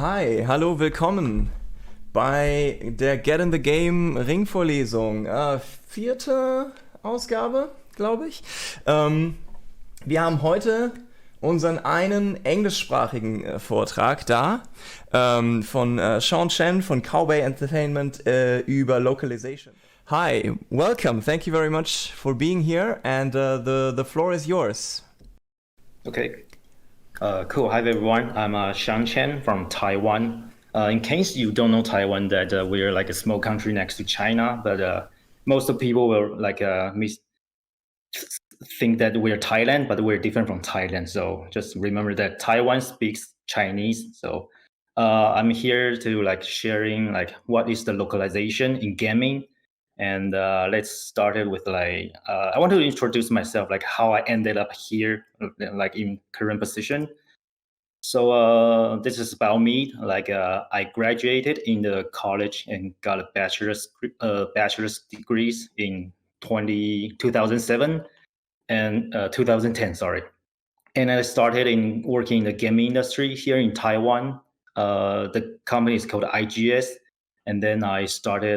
Hi, hallo, willkommen bei der Get in the Game Ringvorlesung. Vierte Ausgabe, glaube ich. Wir haben heute unseren einen englischsprachigen Vortrag da von Sean Chen von Cowbay Entertainment über Localization. Hi, welcome. Thank you very much for being here, and the floor is yours. Okay. Cool. Hi, everyone. I'm Sean Chen from Taiwan. In case you don't know Taiwan, that we're like a small country next to China, but most of people will think that we're Thailand, but we're different from Thailand. So just remember that Taiwan speaks Chinese. So I'm here to sharing what is the localization in gaming. And let's start it with I want to introduce myself, how I ended up here, in current position. So this is about me. I graduated in the college and got a bachelor's degrees in 2007 and 2010. Sorry, and I started in working in the gaming industry here in Taiwan. The company is called IGS. And then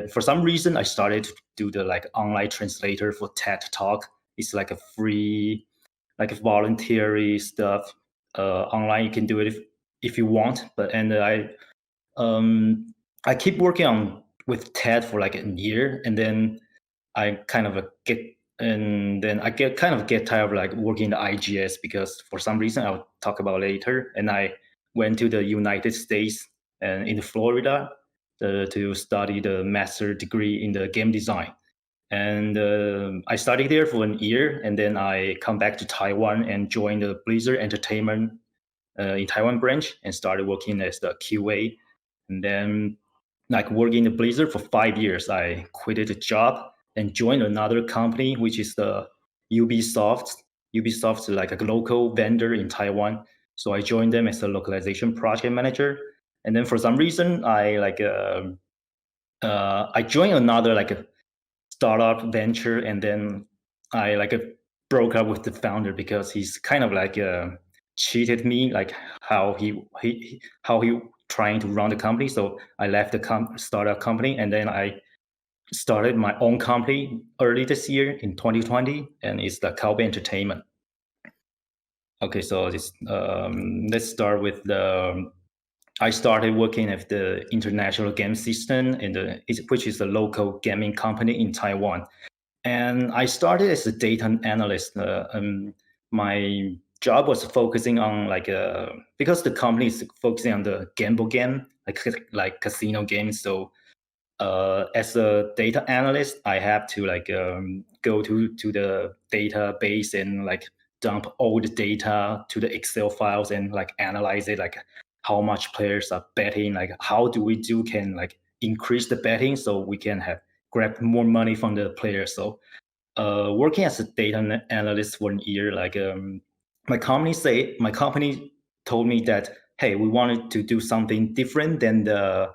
for some reason, I started to do the online translator for TED Talk. It's like a free, voluntary stuff. Online, you can do it if you want. I keep working with TED for like a year, and then I kind of get tired of working the IGS because for some reason I'll talk about later. And I went to the United States and in Florida to study the master degree in the game design. And I studied there for a year, and then I come back to Taiwan and joined the Blizzard Entertainment in Taiwan branch and started working as the QA. And then working in the Blizzard for 5 years, I quitted the job and joined another company, which is the Ubisoft. Ubisoft's like a local vendor in Taiwan. So I joined them as a localization project manager. And then for some reason, I joined another a startup venture, and then I broke up with the founder because he's kind of cheated me, how he trying to run the company. So I left the startup company, and then I started my own company early this year in 2020, and it's the Cowbay Entertainment. Okay, so let's start with I started working at the International Game System, which is a local gaming company in Taiwan. And I started as a data analyst. My job was focusing on because the company is focusing on the gamble game, like casino games. So as a data analyst, I have to go to the database and dump all the data to the Excel files and analyze it, how much players are betting, how do we can increase the betting so we can grab more money from the players. So working as a data analyst for a year, my company told me that, hey, we wanted to do something different than the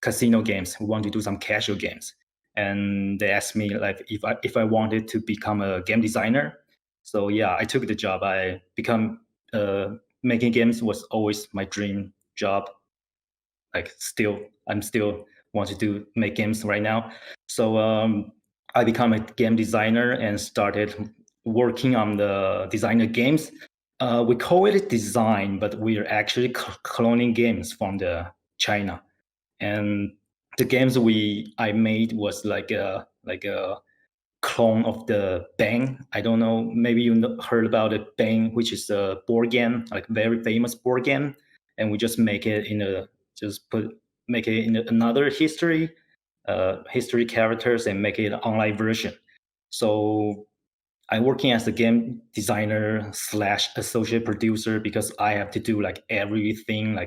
casino games. We want to do some casual games. And they asked me if I wanted to become a game designer. So yeah, I took the job. I become making games was always my dream job. I'm still want to make games right now. So I become a game designer and started working on the designer games. We call it design, but we are actually cloning games from the China. And the games I made was like a clone of the Bang. I don't know, maybe you heard about it, Bang, which is a board game, very famous board game. And we just make it in another history characters and make it an online version. So I'm working as a game designer / associate producer because I have to do everything. I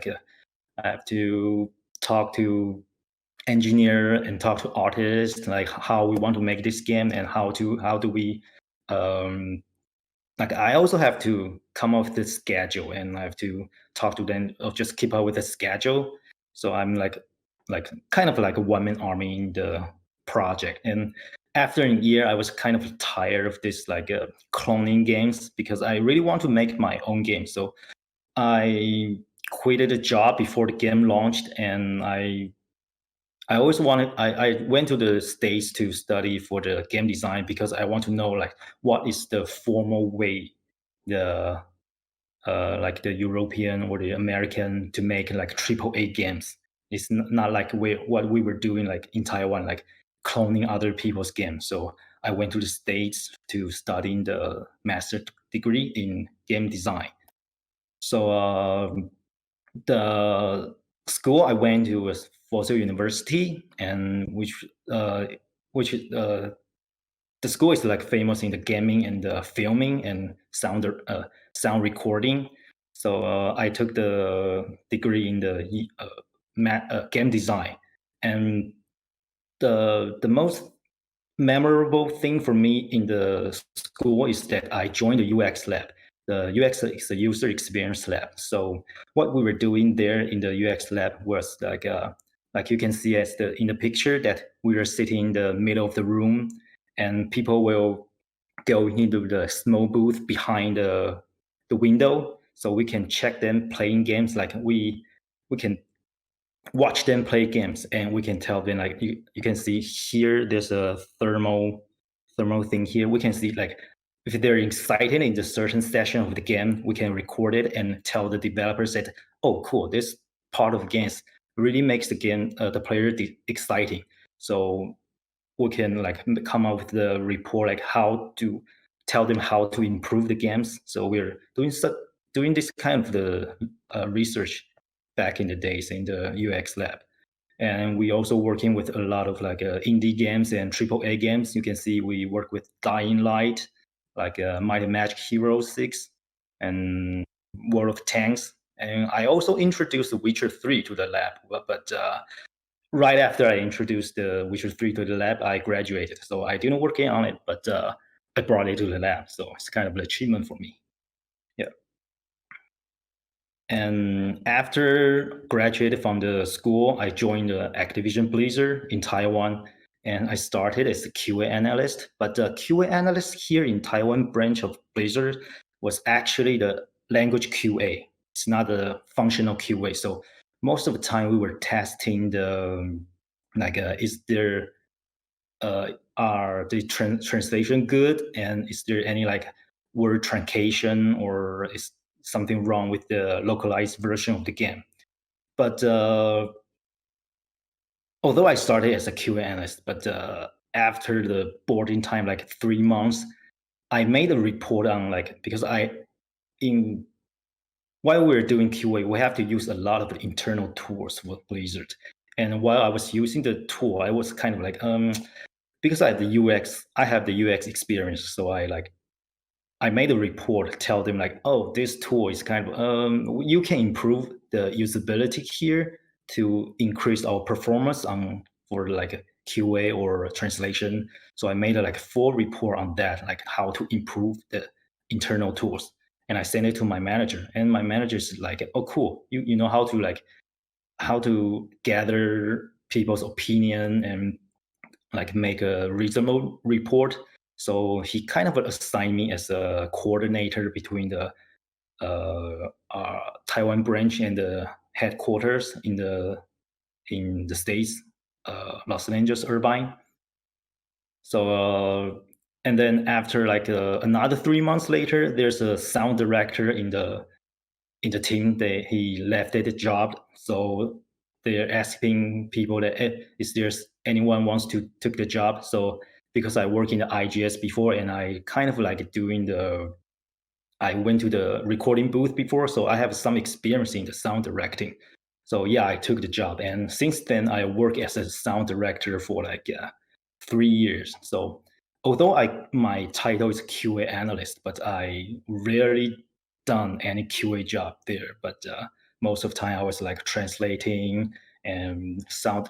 have to talk to engineer and talk to artists, how we want to make this game and how do we I also have to come up with the schedule, and I have to talk to them or just keep up with the schedule. So I'm kind of like a one-man army in the project. And after a year, I was kind of tired of this cloning games because I really want to make my own game. So I quitted a job before the game launched, and I always wanted. I went to the States to study for the game design because I want to know like what is the formal way the like the European or the American to make like AAA games. It's not like what we were doing like in Taiwan, like cloning other people's games. So I went to the States to study the master degree in game design. So the school I went to was Fossil University, and which the school is like famous in the gaming and the filming and sound recording. So I took the degree in the game design, and the most memorable thing for me in the school is that I joined the UX lab. The UX is a user experience lab. So what we were doing there in the UX lab was like you can see as in the picture that we were sitting in the middle of the room, and people will go into the small booth behind the window, so we can check them playing games. Like we can watch them play games, and we can tell them like you can see here there's a thermal thing here. We can see like if they're excited in the certain session of the game, we can record it and tell the developers that, oh cool, this part of the games really makes the game the player exciting. So we can like come up with the report like how to tell them how to improve the games. So we're doing this kind of the research back in the days in the UX lab. And we also working with a lot of like indie games and AAA games. You can see we work with Dying Light, like Mighty Magic Hero 6 and World of Tanks. And I also introduced The Witcher 3 to the lab, but right after I introduced the Witcher 3 to the lab, I graduated. So I didn't work on it, but I brought it to the lab. So it's kind of an achievement for me. Yeah. And after graduated from the school, I joined the Activision Blizzard in Taiwan, and I started as a QA analyst. But the QA analyst here in Taiwan branch of Blizzard was actually the language QA. It's not the functional QA. So most of the time we were testing the like is there are the translation good, and is there any like word truncation or is something wrong with the localized version of the game. But although I started as a QA analyst, but after the boarding time, like 3 months, I made a report on like because in while we were doing QA, we have to use a lot of internal tools with Blizzard. And while I was using the tool, I was kind of like because I have the UX experience, so I made a report, tell them like, oh, this tool is kind of, you can improve the usability here to increase our performance for like QA or translation. So I made a like full report on that, like how to improve the internal tools. And I sent it to my manager, and my manager is like, oh, cool. You know how to gather people's opinion and like make a reasonable report. So he kind of assigned me as a coordinator between the Taiwan branch and the headquarters in the States, Los Angeles, Irvine. So and then after like another 3 months later, there's a sound director in the team. He left the job, so they're asking people that is there anyone wants to take the job. So because I work in the IGS before, and I kind of like I went to the recording booth before, so I have some experience in the sound directing. So yeah, I took the job, and since then I work as a sound director for like 3 years. So although my title is QA analyst, but I rarely done any QA job there. But most of the time I was like translating and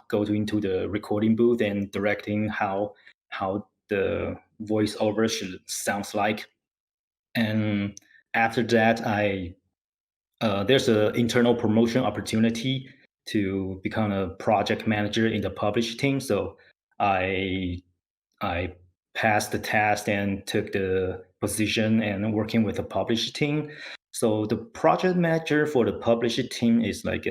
go into the recording booth and directing how the voiceover should sounds like. And after that, there's an internal promotion opportunity to become a project manager in the publish team. So I passed the test and took the position and working with the publish team. So the project manager for the publisher team is like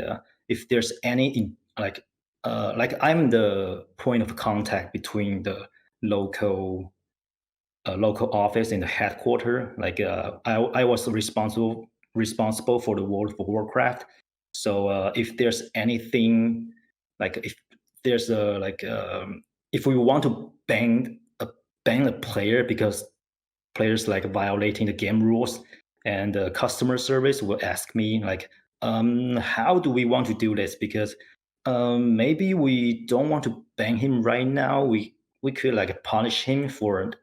if there's any like I'm the point of contact between the local local office and the headquarter. Like I was responsible for the World of Warcraft. So if there's anything like if there's a like if we want to ban a player because players like violating the game rules, and the customer service will ask me like, how do we want to do this? Because maybe we don't want to ban him right now. We could like punish him for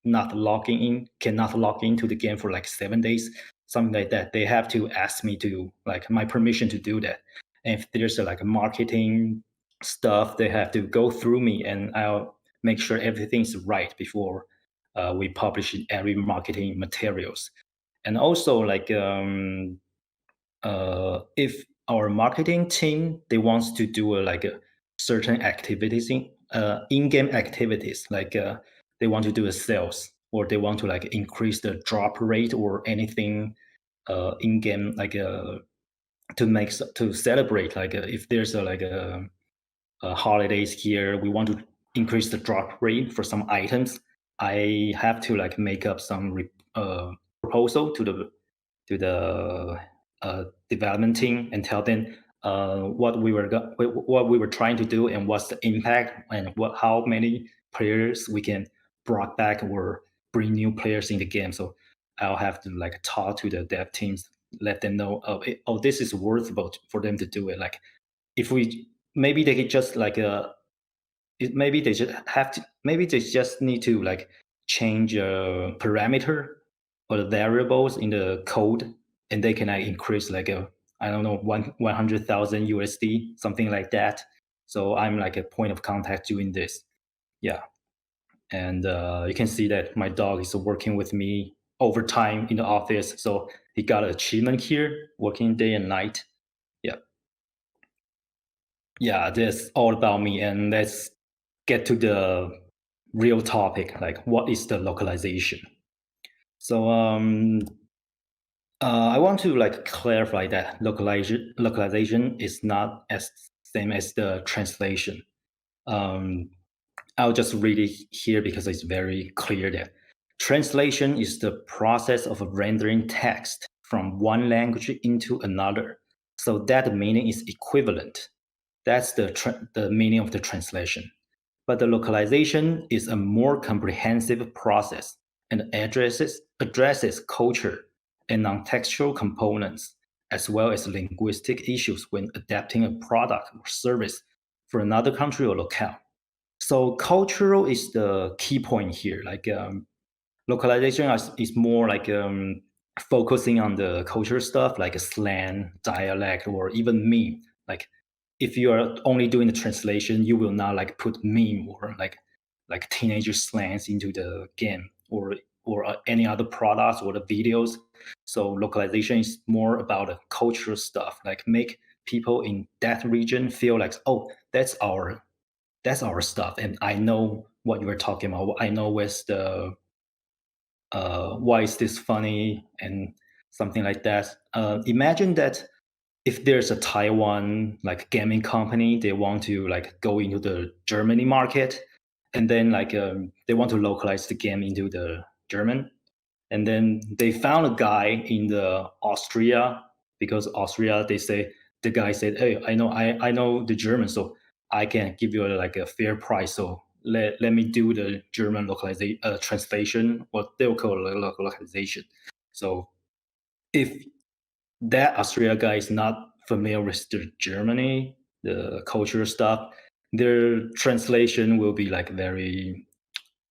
not logging in, cannot log into the game for like 7 days, something like that. They have to ask me to like my permission to do that. And if there's like a marketing stuff, they have to go through me, and I'll make sure everything's right before we publish every marketing materials. And also like if our marketing team they wants to do like a certain activities in-game activities like they want to do a sales, or they want to like increase the drop rate or anything in-game like to celebrate like if there's a holidays here, we want to increase the drop rate for some items. I have to like make up some proposal to the development team and tell them what we were trying to do and what's the impact, and how many players we can brought back or bring new players in the game. So I'll have to like talk to the dev teams, let them know, oh, this is worthwhile for them to do it. Like if we maybe they could just like maybe they just have to, maybe they just need to like change a parameter or the variables in the code, and they can like increase like a, I don't know, 100,000 USD, something like that. So I'm like a point of contact doing this. Yeah. And you can see that my dog is working with me overtime in the office. So he got an achievement here, working day and night. Yeah. Yeah, that's all about me. And let's get to the real topic, like what is the localization? So I want to like clarify that localization is not as same as the translation. Um, I'll just read it here because it's very clear that translation is the process of rendering text from one language into another, so that the meaning is equivalent. That's the meaning of the translation. But the localization is a more comprehensive process and addresses culture and non-textual components, as well as linguistic issues when adapting a product or service for another country or locale. So cultural is the key point here. Like localization is more like focusing on the culture stuff, like a slang, dialect, or even meme. Like if you are only doing the translation, you will not like put meme or like teenager slangs into the game or any other products or the videos. So localization is more about the cultural stuff, like make people in that region feel like, oh, that's our stuff, and I know what you are talking about. I know where's the why is this funny and something like that. Imagine that if there's a Taiwan like gaming company, they want to like go into the Germany market, and then like they want to localize the game into the German, and then they found a guy in the Austria, because Austria they say the guy said, hey, I know the German, so I can give you like a fair price. So let me do the German localization translation, what they'll call localization. So if that Austria guy is not familiar with the Germany, the cultural stuff, their translation will be like very,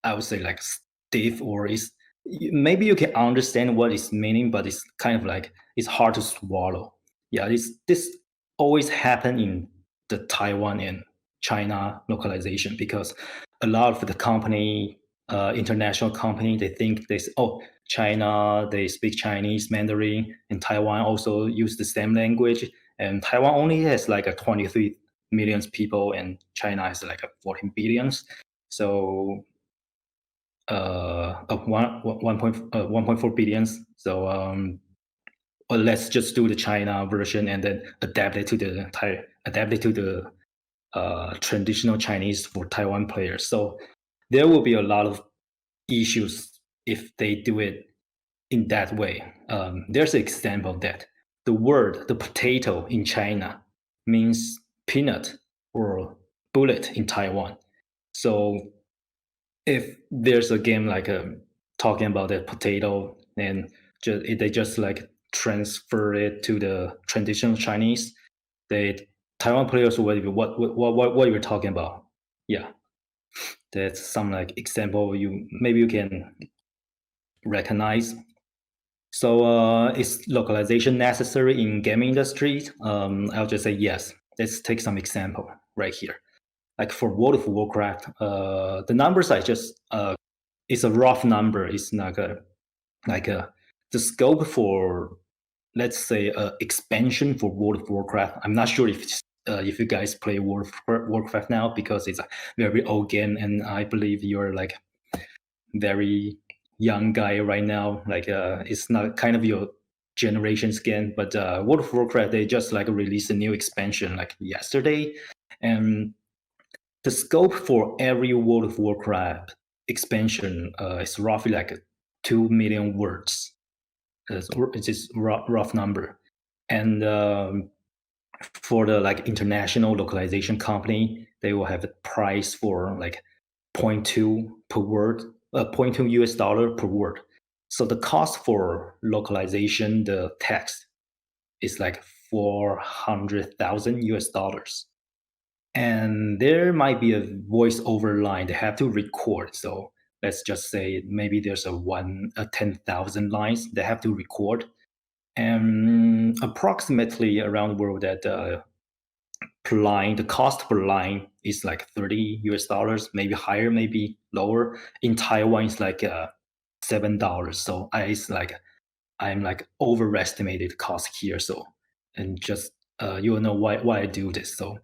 I would say like stiff, or is maybe you can understand what it's meaning, but it's kind of like it's hard to swallow. Yeah, this always happen in the Taiwan and China localization, because a lot of the company, international company, they think they say, oh, China they speak Chinese Mandarin, and Taiwan also use the same language, and Taiwan only has like a 23 million people, and China has like a 14 billions. So of 1.4 billions. So or let's just do the China version and then adapt it to the traditional Chinese for Taiwan players. So there will be a lot of issues if they do it in that way. There's an example of that. The potato in China means peanut or bullet in Taiwan. So if there's a game like talking about that potato and they just like transfer it to the traditional Chinese, Taiwan players will be what you're talking about. Yeah, that's some like example you can recognize. So is localization necessary in gaming industry? I'll just say yes. Let's take some example right here. Like for World of Warcraft, the numbers it's a rough number. It's not the scope for, let's say, expansion for World of Warcraft. I'm not sure if you guys play World of Warcraft now, because it's a very old game, and I believe you're like very young guy right now. Like it's not kind of your generation's game, but World of Warcraft, they just like released a new expansion like yesterday, and the scope for every World of Warcraft expansion is roughly like 2 million words. It's just rough number. And for the like international localization company, they will have a price for like 0.2 per word, 0.2 US dollar per word. So the cost for localization, the text, is like 400,000 US dollars. And there might be a voiceover line they have to record. So let's just say maybe there's a 10,000 lines they have to record, and approximately around the world that per line, the cost per line is like 30 US dollars, maybe higher, maybe lower. In Taiwan, it's like $7. So I'm like overestimated cost here. So, and just you'll know why I do this. So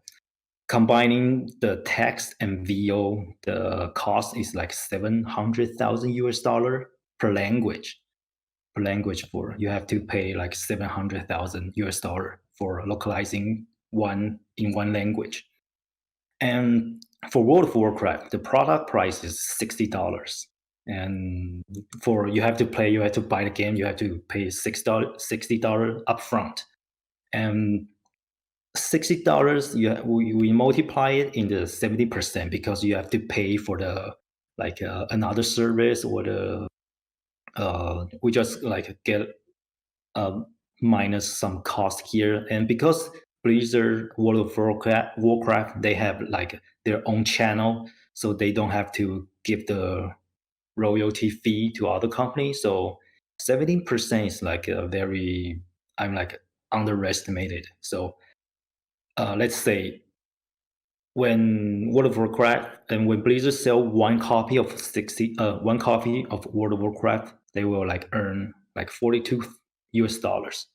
combining the text and VO, the cost is like 700,000 US dollar per language. Per language, for you have to pay like 700,000 US dollar for localizing one language. And for World of Warcraft, the product price is $60. And you have to buy the game, you have to pay $60 upfront. And $60, we multiply it in the 70%, because you have to pay for the like another service, or the we just like get minus some cost here. And because Blizzard World of Warcraft, they have like their own channel, so they don't have to give the royalty fee to other companies. So 17% is like I'm like underestimated. So let's say when World of Warcraft and when Blizzard sell one copy of World of Warcraft, they will like earn like 42 US dollars.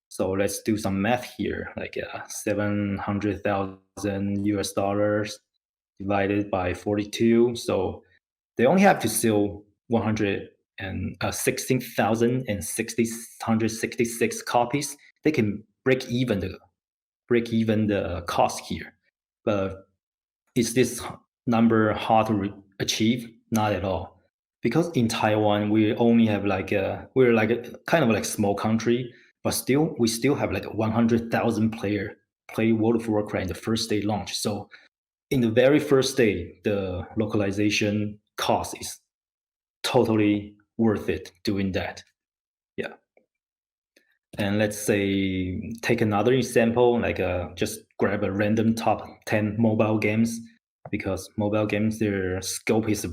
So let's do some math here, like 700,000 US dollars divided by 42. So they only have to sell 116,666 copies. They can break even the cost here. But is this number hard to achieve? Not at all, because in Taiwan we only have we're like a kind of like small country, but we still have like 100,000 player play World of Warcraft in the first day launch. So in the very first day, the localization cost is totally worth it doing that. Yeah. And let's say take another example, like just grab a random top 10 mobile games, because mobile games, their scope is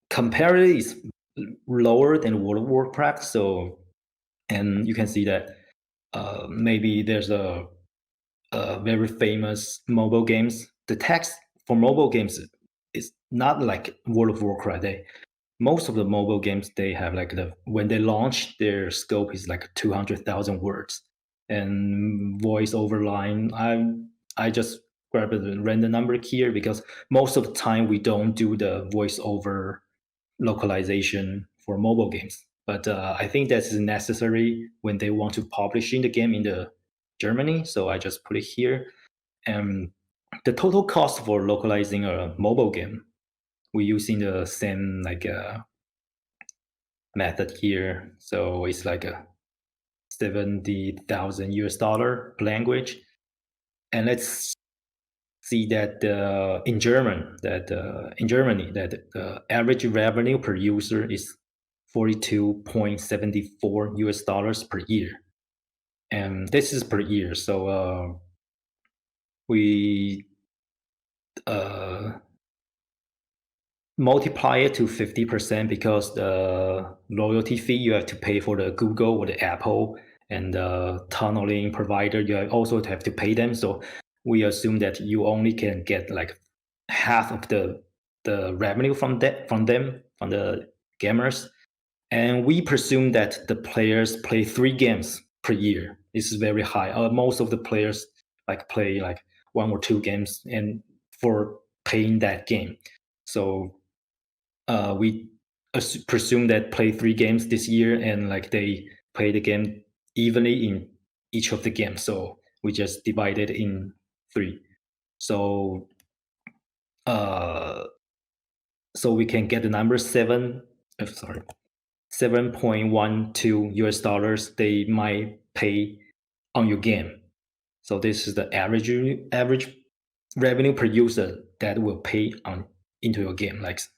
comparatively is lower than World of Warcraft. So, and you can see that maybe there's a very famous mobile games. The text for mobile games is not like World of Warcraft. Most of the mobile games, they have like when they launch, their scope is like 200,000 words, and voice over line. I just grab a random number here, because most of the time we don't do the voice over localization for mobile games. but I think that is necessary when they want to publishing the game in the Germany. So I just put it here. And the total cost for localizing a mobile game, we're using the same method here. So it's like a $70,000 per language. And let's see that in Germany, that the average revenue per user is $42.74 per year, and this is per year. So we multiply it to 50% because the loyalty fee you have to pay for the Google or the Apple and the tunneling provider, you also have to pay them. So we assume that you only can get like half of the revenue from the gamers. And we presume that the players play 3 games per year. This is very high. Most of the players play 1 or 2 games and for playing that game. So we presume that play 3 games this year, and they play the game evenly in each of the games. So we just divide it in 3. So so we can get the number $7.12 they might pay on your game. So this is the average revenue per user that will pay into your game. It's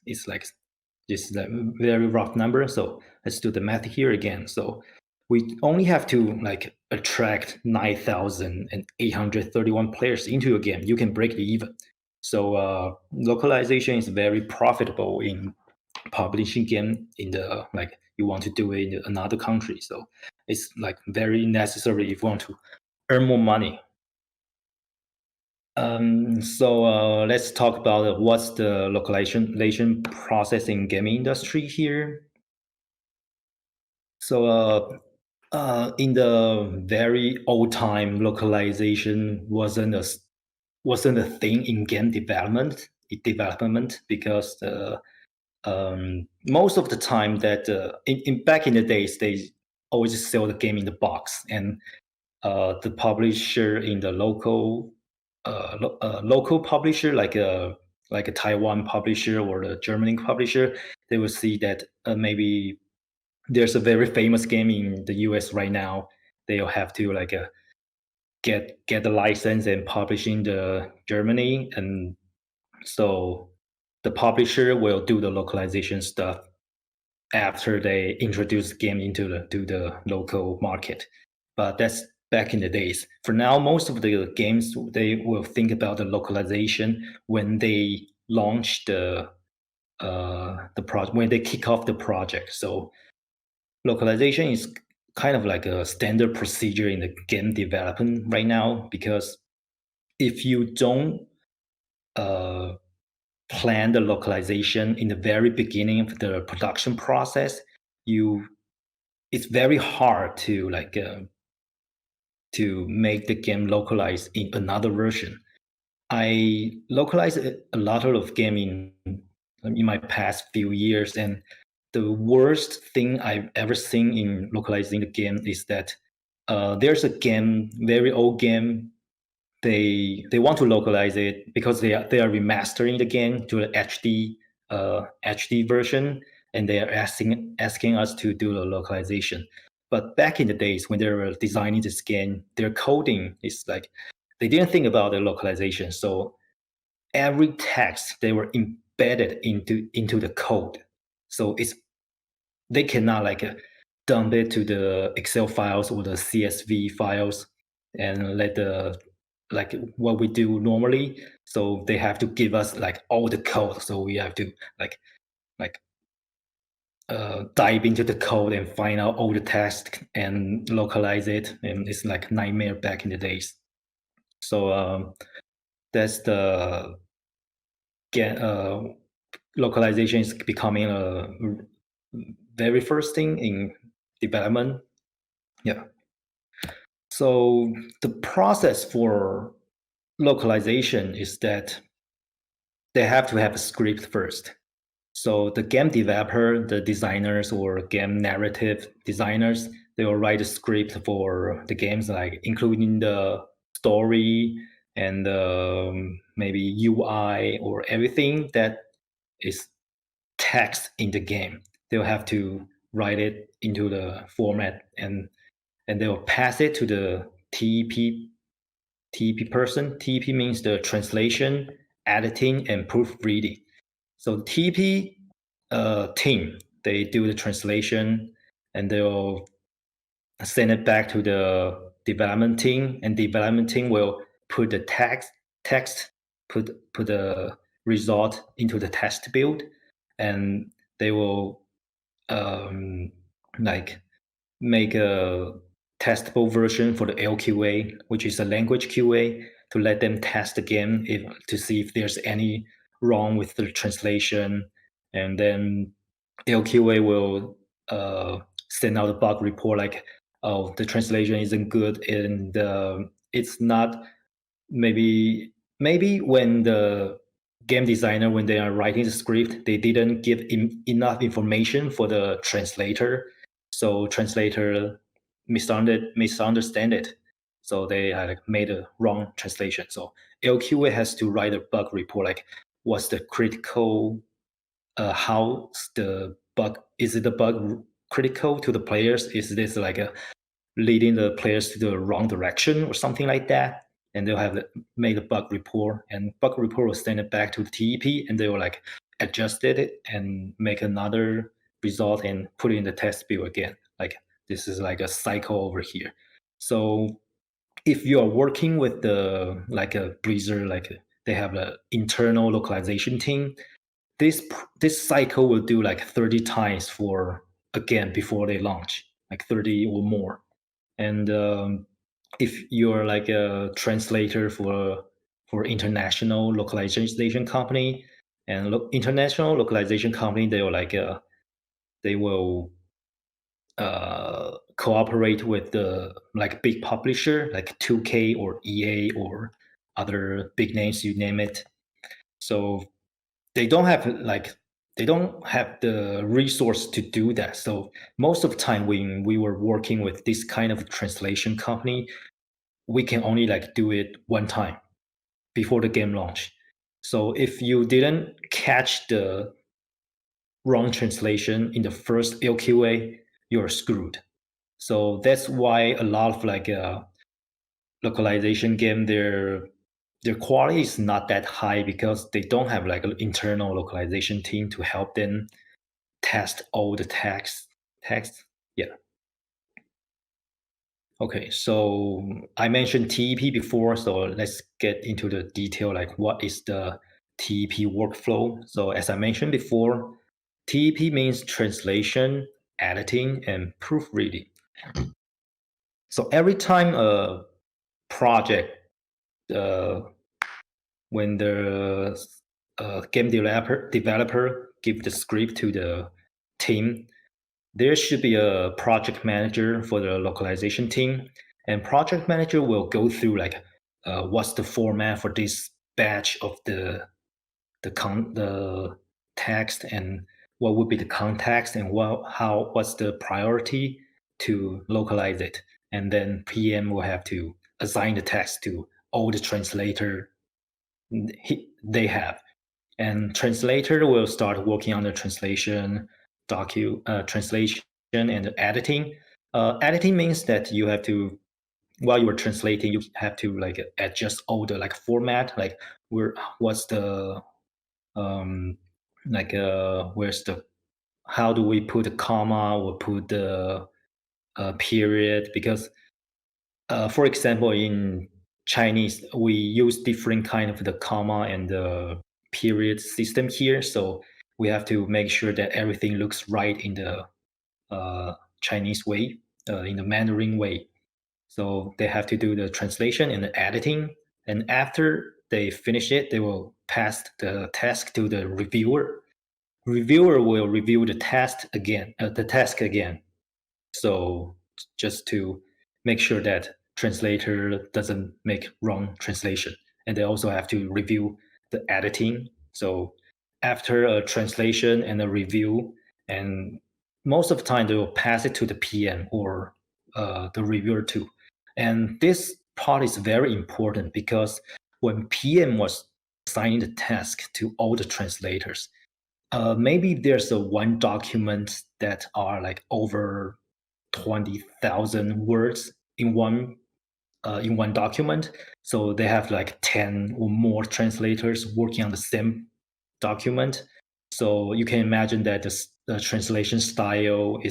this is a very rough number. So let's do the math here again. So we only have to attract 9,831 players into your game. You can break the even. So localization is very profitable in publishing game in the you want to do it in another country. So it's very necessary if you want to earn more money. So let's talk about what's the localization process in gaming industry here. So in the very old time, localization wasn't a thing in game development because most of the time that back in the days they always sell the game in the box, and the publisher in the local publisher like a Taiwan publisher or the German publisher, they will see that maybe there's a very famous game in the US right now. They'll have to get the license and publish in the Germany, and so the publisher will do the localization stuff after they introduce the game into the local market. But that's back in the days. For now, most of the games, they will think about the localization when they launch the project, when they kick off the project. So localization is kind of like a standard procedure in the game development right now, because if you don't plan the localization in the very beginning of the production process, it's very hard to to make the game localized in another version. I localized a lot of game in my past few years, and the worst thing I've ever seen in localizing the game is that there's a game, very old game. They want to localize it because they are remastering the game to the HD version, and they are asking us to do the localization. But back in the days when they were designing this game, their coding is they didn't think about the localization. So every text they were embedded into the code. So they cannot dump it to the Excel files or the CSV files and let the what we do normally. So they have to give us all the code. So we have to dive into the code and find out all the text and localize it. And it's nightmare back in the days. So that's the localization is becoming a very first thing in development. Yeah. So the process for localization is that they have to have a script first. So the game developer, the designers or game narrative designers, they will write a script for the games, like including the story and maybe UI or everything that is text in the game. They'll have to write it into the format and they'll pass it to the TEP person. TEP means the translation, editing, and proofreading. So the TEP team, they do the translation and they'll send it back to the development team, and development team will put the text, put the result into the test build, and they will like make a testable version for the LQA, which is a language QA, to let them test the game to see if there's any wrong with the translation, and then LQA will send out a bug report like, oh, the translation isn't good and it's not maybe when the game designer, when they are writing the script, they didn't give enough information for the translator, so translator misunderstand it, so they like made a wrong translation. So LQA has to write a bug report like what's the critical, how's the bug, is it the bug critical to the players, is this like a leading the players to the wrong direction or something like that, and they'll have made a bug report, and bug report will send it back to the TEP, and they will like adjust it and make another result and put it in the test build again. Like this is like a cycle over here. So if you are working with the like a Blizzard, like they have an internal localization team, this cycle will do like 30 times for again before they launch, like 30 or more. And if you're like a translator for international localization company, and international localization company, they will cooperate with the like big publisher like 2K or EA or other big names, you name it. So they don't have the resource to do that. So most of the time when we were working with this kind of translation company, we can only like do it one time before the game launch. So if you didn't catch the wrong translation in the first LQA, you're screwed. So that's why a lot of like localization game, their quality is not that high because they don't have like an internal localization team to help them test all the text. Yeah. Okay, so I mentioned TEP before, so let's get into the detail, like what is the TEP workflow. So as I mentioned before, TEP means translation, editing, and proofreading. So every time a project, when the game developer give the script to the team, there should be a project manager for the localization team, and project manager will go through like what's the format for this batch of the text, and what would be the context, and what's the priority to localize it, and then PM will have to assign the text to all the translator they have, and translator will start working on the translation translation and editing. Editing means that you have to, while you are translating, you have to like adjust all the like format, like what's the where's the, how do we put a comma or put the period, because for example in Chinese we use different kind of the comma and the period system here, so we have to make sure that everything looks right in the Chinese way, in the Mandarin way. So they have to do the translation and the editing, and after they finish it, they will pass the task to the reviewer. Reviewer will review the task again, So just to make sure that translator doesn't make wrong translation, and they also have to review the editing. So after a translation and a review, and most of the time they will pass it to the PM or the reviewer too. And this part is very important because when PM was assigning the task to all the translators, maybe there's a one document that are like over 20,000 words in one document. So they have like 10 or more translators working on the same document. So you can imagine that the translation style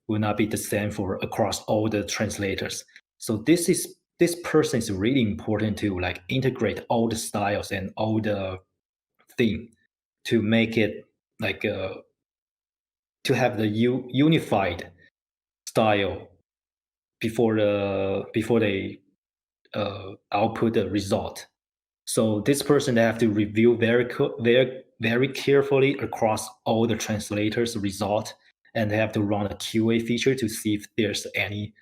will not be the same for across all the translators. So this person is really important to like integrate all the styles and all the theme to make it like to have the unified style before they output the result. So this person they have to review very carefully across all the translators' result, and they have to run a QA feature to see if there's any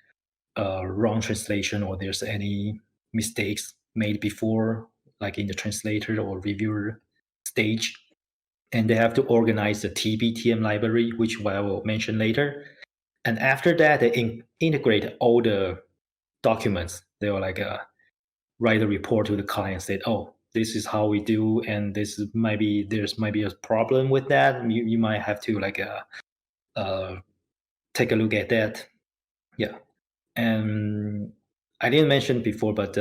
wrong translation or there's any mistakes made before, like in the translator or reviewer stage. And they have to organize the TBTM library, which I will mention later. And after that, they integrate all the documents. They will like write a report to the client, said, "Oh, this is how we do, and there's might be a problem with that. You might have to like take a look at that." Yeah, and I didn't mention before, but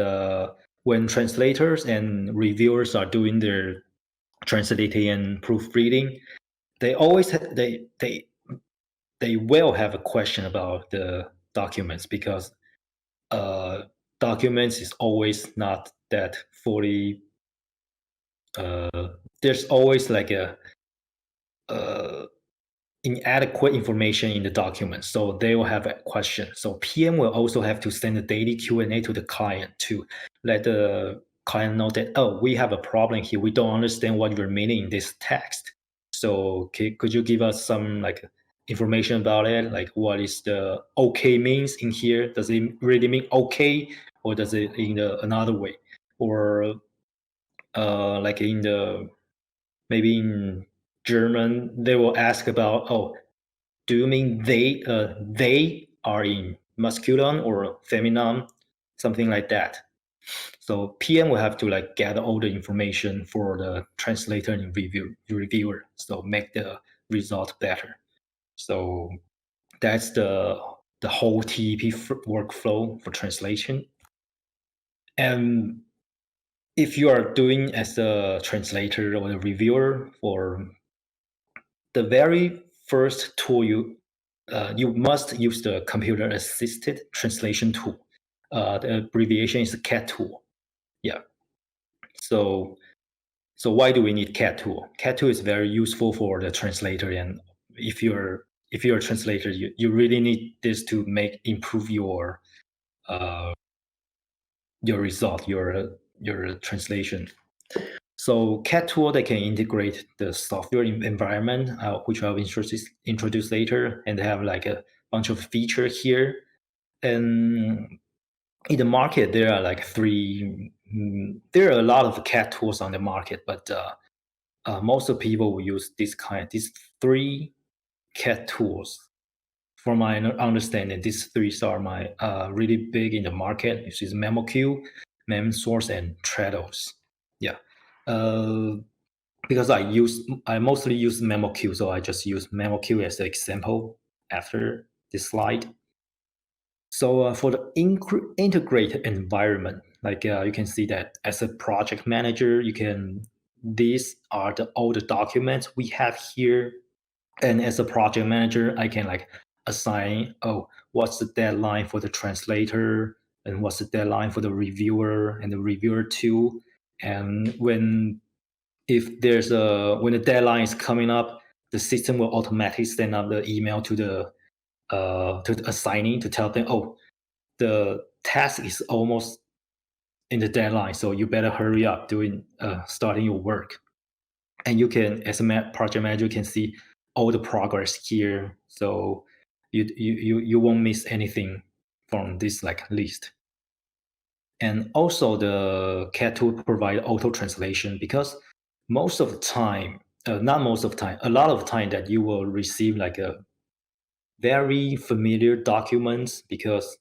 when translators and reviewers are doing their translating and proofreading, they always they will have a question about the documents because documents is always not that fully. There's always like a inadequate information in the document, so they will have a question. So PM will also have to send a daily Q&A to the client to let the client know that, oh, we have a problem here. We don't understand what you're meaning in this text. So could you give us some like information about it? Like what is the okay means in here? Does it really mean okay, or does it in another way? Or like in the maybe in German, they will ask about, oh, do you mean they are in masculine or feminine, something like that. So PM will have to like gather all the information for the translator and reviewer, so make the result better. So that's the whole TEP workflow for translation. And if you are doing as a translator or a reviewer, for the very first tool you must use the computer assisted translation tool. The abbreviation is the CAT tool. Yeah. So why do we need CAT tool? CAT tool is very useful for the translator, and if you're a translator, you really need this to improve your result, your translation. So CAT tool, they can integrate the software environment, which I'll introduce later, and they have like a bunch of features here. And in the market, there are like there are a lot of CAT tools on the market, but most of people will use these three CAT tools. From my understanding, these three are my really big in the market, which is MemoQ, MemSource, and Trados. Yeah. Because I mostly use MemoQ, so I just use MemoQ as an example after this slide. So for the integrated environment, like you can see that as a project manager, these are all the documents we have here. And as a project manager, I can like assign, oh, what's the deadline for the translator, and what's the deadline for the reviewer and the reviewer too. And when the deadline is coming up, the system will automatically send out the email to the assignee to tell them, oh, the task is almost in the deadline, so you better hurry up starting your work. And you can, as a project manager, can see all the progress here, so you won't miss anything from this like list. And also the CAT tool provide auto translation, because most of the time not most of the time, a lot of time that you will receive like a very familiar documents, because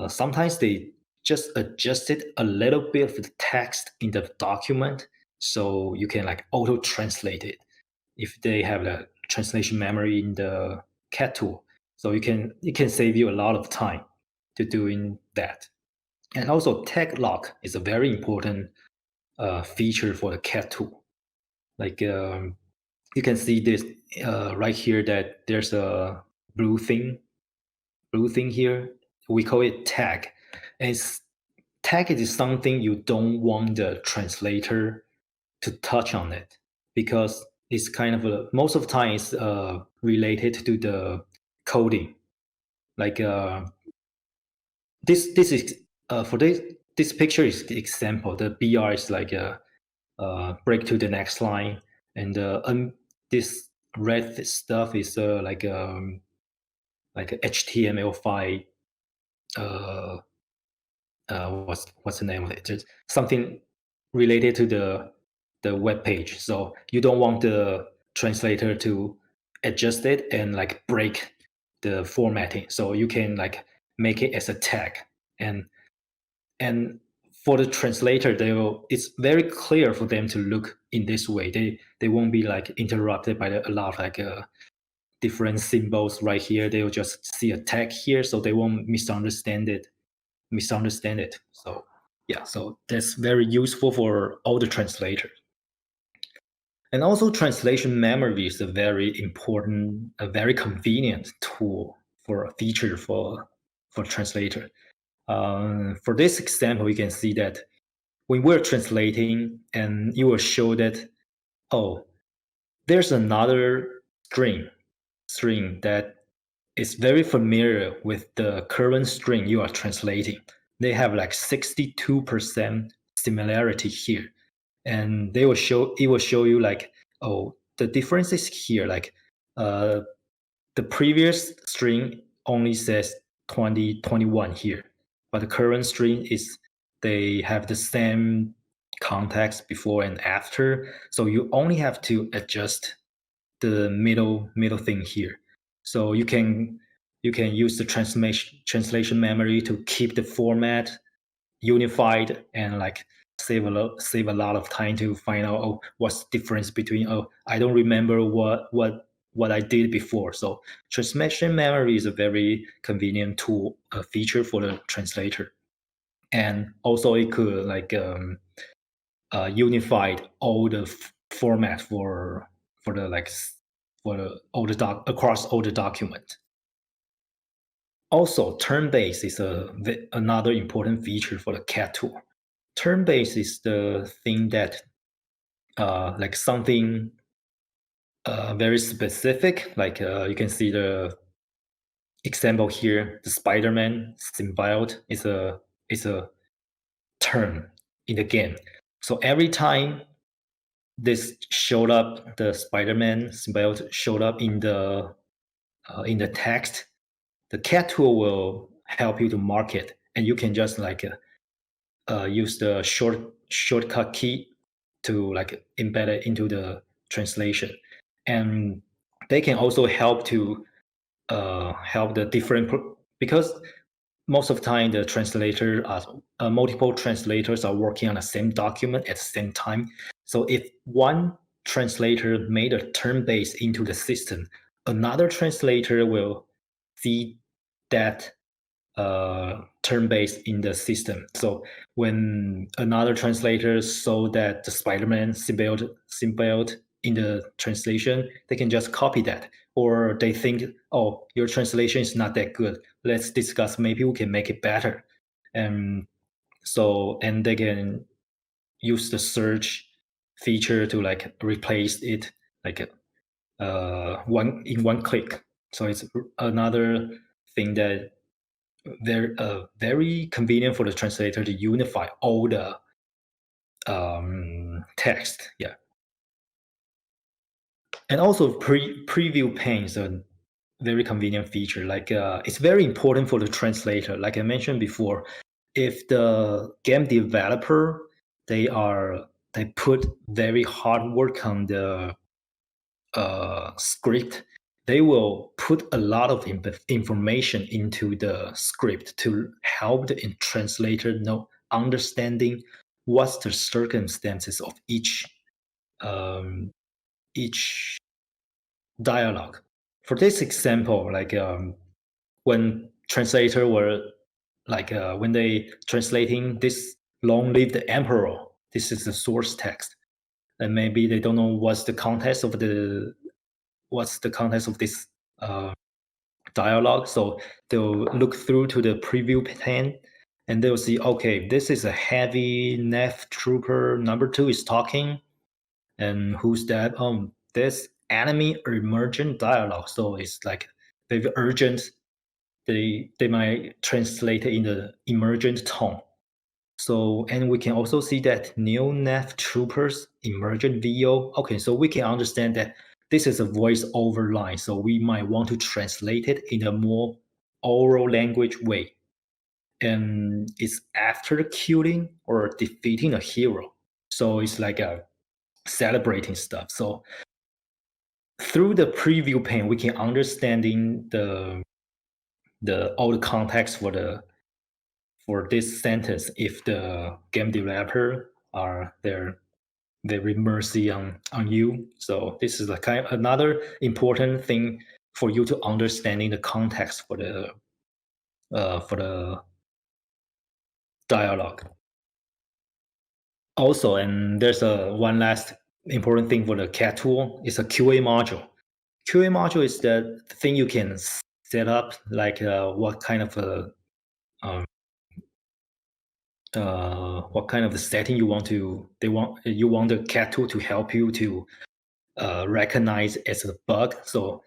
sometimes they just adjusted a little bit of the text in the document, so you can like auto translate it if they have the translation memory in the cat tool. So it can save you a lot of time to doing that. And also tag lock is a very important feature for the cat tool. Like you can see this right here, that there's a blue thing here. We call it tag. And tag is something you don't want the translator to touch on it, because it's kind of most of the time it's related to the coding. Like this is for this picture is the example. The BR is like a break to the next line, and this red stuff is like a HTML5. What's the name of it? Just something related to the web page. So you don't want the translator to adjust it and like break the formatting. So you can like make it as a tag, and for the translator, it's very clear for them to look in this way. They won't be like interrupted by a lot of like different symbols right here. They will just see a tag here, so they won't misunderstand it. So yeah, so that's very useful for all the translators. And also translation memory is a very important, a very convenient tool for a feature for translator. For this example, you can see that when we're translating, and you will show that, oh, there's another string that is very familiar with the current string you are translating. They have like 62% similarity here. And it will show you like, oh, the difference is here. Like the previous string only says 2021 here, but the current string is, they have the same context before and after. So you only have to adjust the middle thing here. So you can use the translation memory to keep the format unified, and like save a lot of time to find out, oh, what's the difference between, oh, I don't remember what I did before. So translation memory is a very convenient tool, feature for the translator. And also it could like unified all the format for the like for the all the across all the document. Also, turn-based is another important feature for the cat tool. Turn-based is the thing that like something very specific. Like you can see the example here. The Spider-Man symbiote is a turn in the game. So every time this showed up, the Spider-Man symbiote showed up in the text, the cat tool will help you to mark it, and you can just like use the shortcut key to like embed it into the translation. And they can also help to help the different, because most of the time the translator multiple translators are working on the same document at the same time. So if one translator made a turn-based into the system, another translator will see that turn-based in the system. So when another translator saw that the Spider-Man symbiote in the translation, they can just copy that. Or they think, oh, your translation is not that good. Let's discuss, maybe we can make it better. And they can use the search feature to like replace it like one click. So it's another thing that very convenient for the translator to unify all the text. Yeah. And also preview pane is a very convenient feature. Like it's very important for the translator. Like I mentioned before, if the game developer they put very hard work on the script, they will put a lot of information into the script to help the translator know understanding what's the circumstances of each dialogue. For this example, like when translator were when they translating this "Long live the emperor," this is the source text, and maybe they don't know what's the context of this dialogue. So they'll look through to the preview pane, and they'll see, okay, this is a heavy nav trooper number 2 is talking, and who's that? This enemy emergent dialogue. So it's like very urgent. They might translate it in the emergent tone. So, and we can also see that new nav troopers emergent VO. Okay, so we can understand that this is a voice over line. So we might want to translate it in a more oral language way. And it's after the killing or defeating a hero. So it's like a celebrating stuff. So through the preview pane, we can understanding all the context for this sentence if the game developer are there very mercy on you. So this is like another important thing for you to understanding the context for the dialogue. Also, and there's one last important thing for the CAT tool is a QA module. QA module is the thing you can set up, like what kind of the setting you want the CAT tool to help you to recognize as a bug. So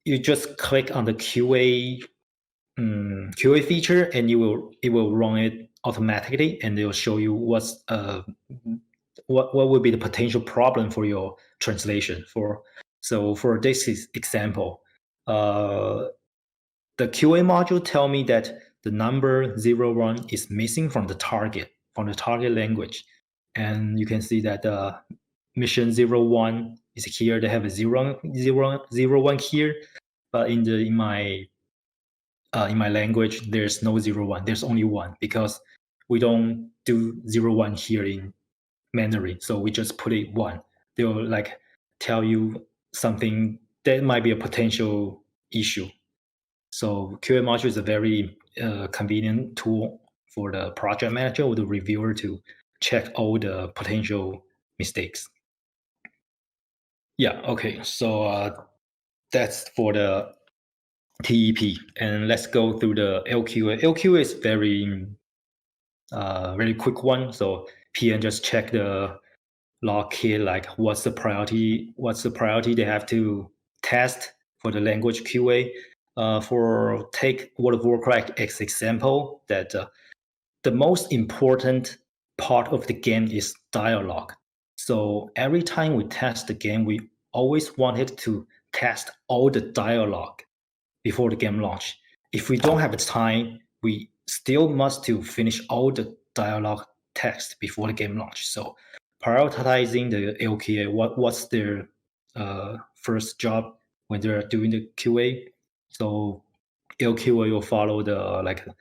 you just click on the QA feature, and it will run it automatically, and it will show you what would be the potential problem for your translation. So for this example, the QA module tell me that the number 01 is missing from the target language, and you can see that mission 01 is here. They have a 01 here, but in my language, there's no 01. There's only 1 because we don't do 01 here in Mandarin. So we just put it 1. They'll like tell you something that might be a potential issue. So QA module is a very convenient tool for the project manager or the reviewer to check all the potential mistakes. Yeah, okay. So that's for the TEP. And let's go through the LQA. LQA is very quick one. So PM just check the log kit, like what's the priority they have to test for the language QA. For take World-of-Warcraft as example, that the most important part of the game is dialogue. So every time we test the game, we always wanted to test all the dialogue before the game launch. If we don't have the time, we still must to finish all the dialogue text before the game launch. So prioritizing the LQA, what's their first job when they're doing the QA. So LQA will follow the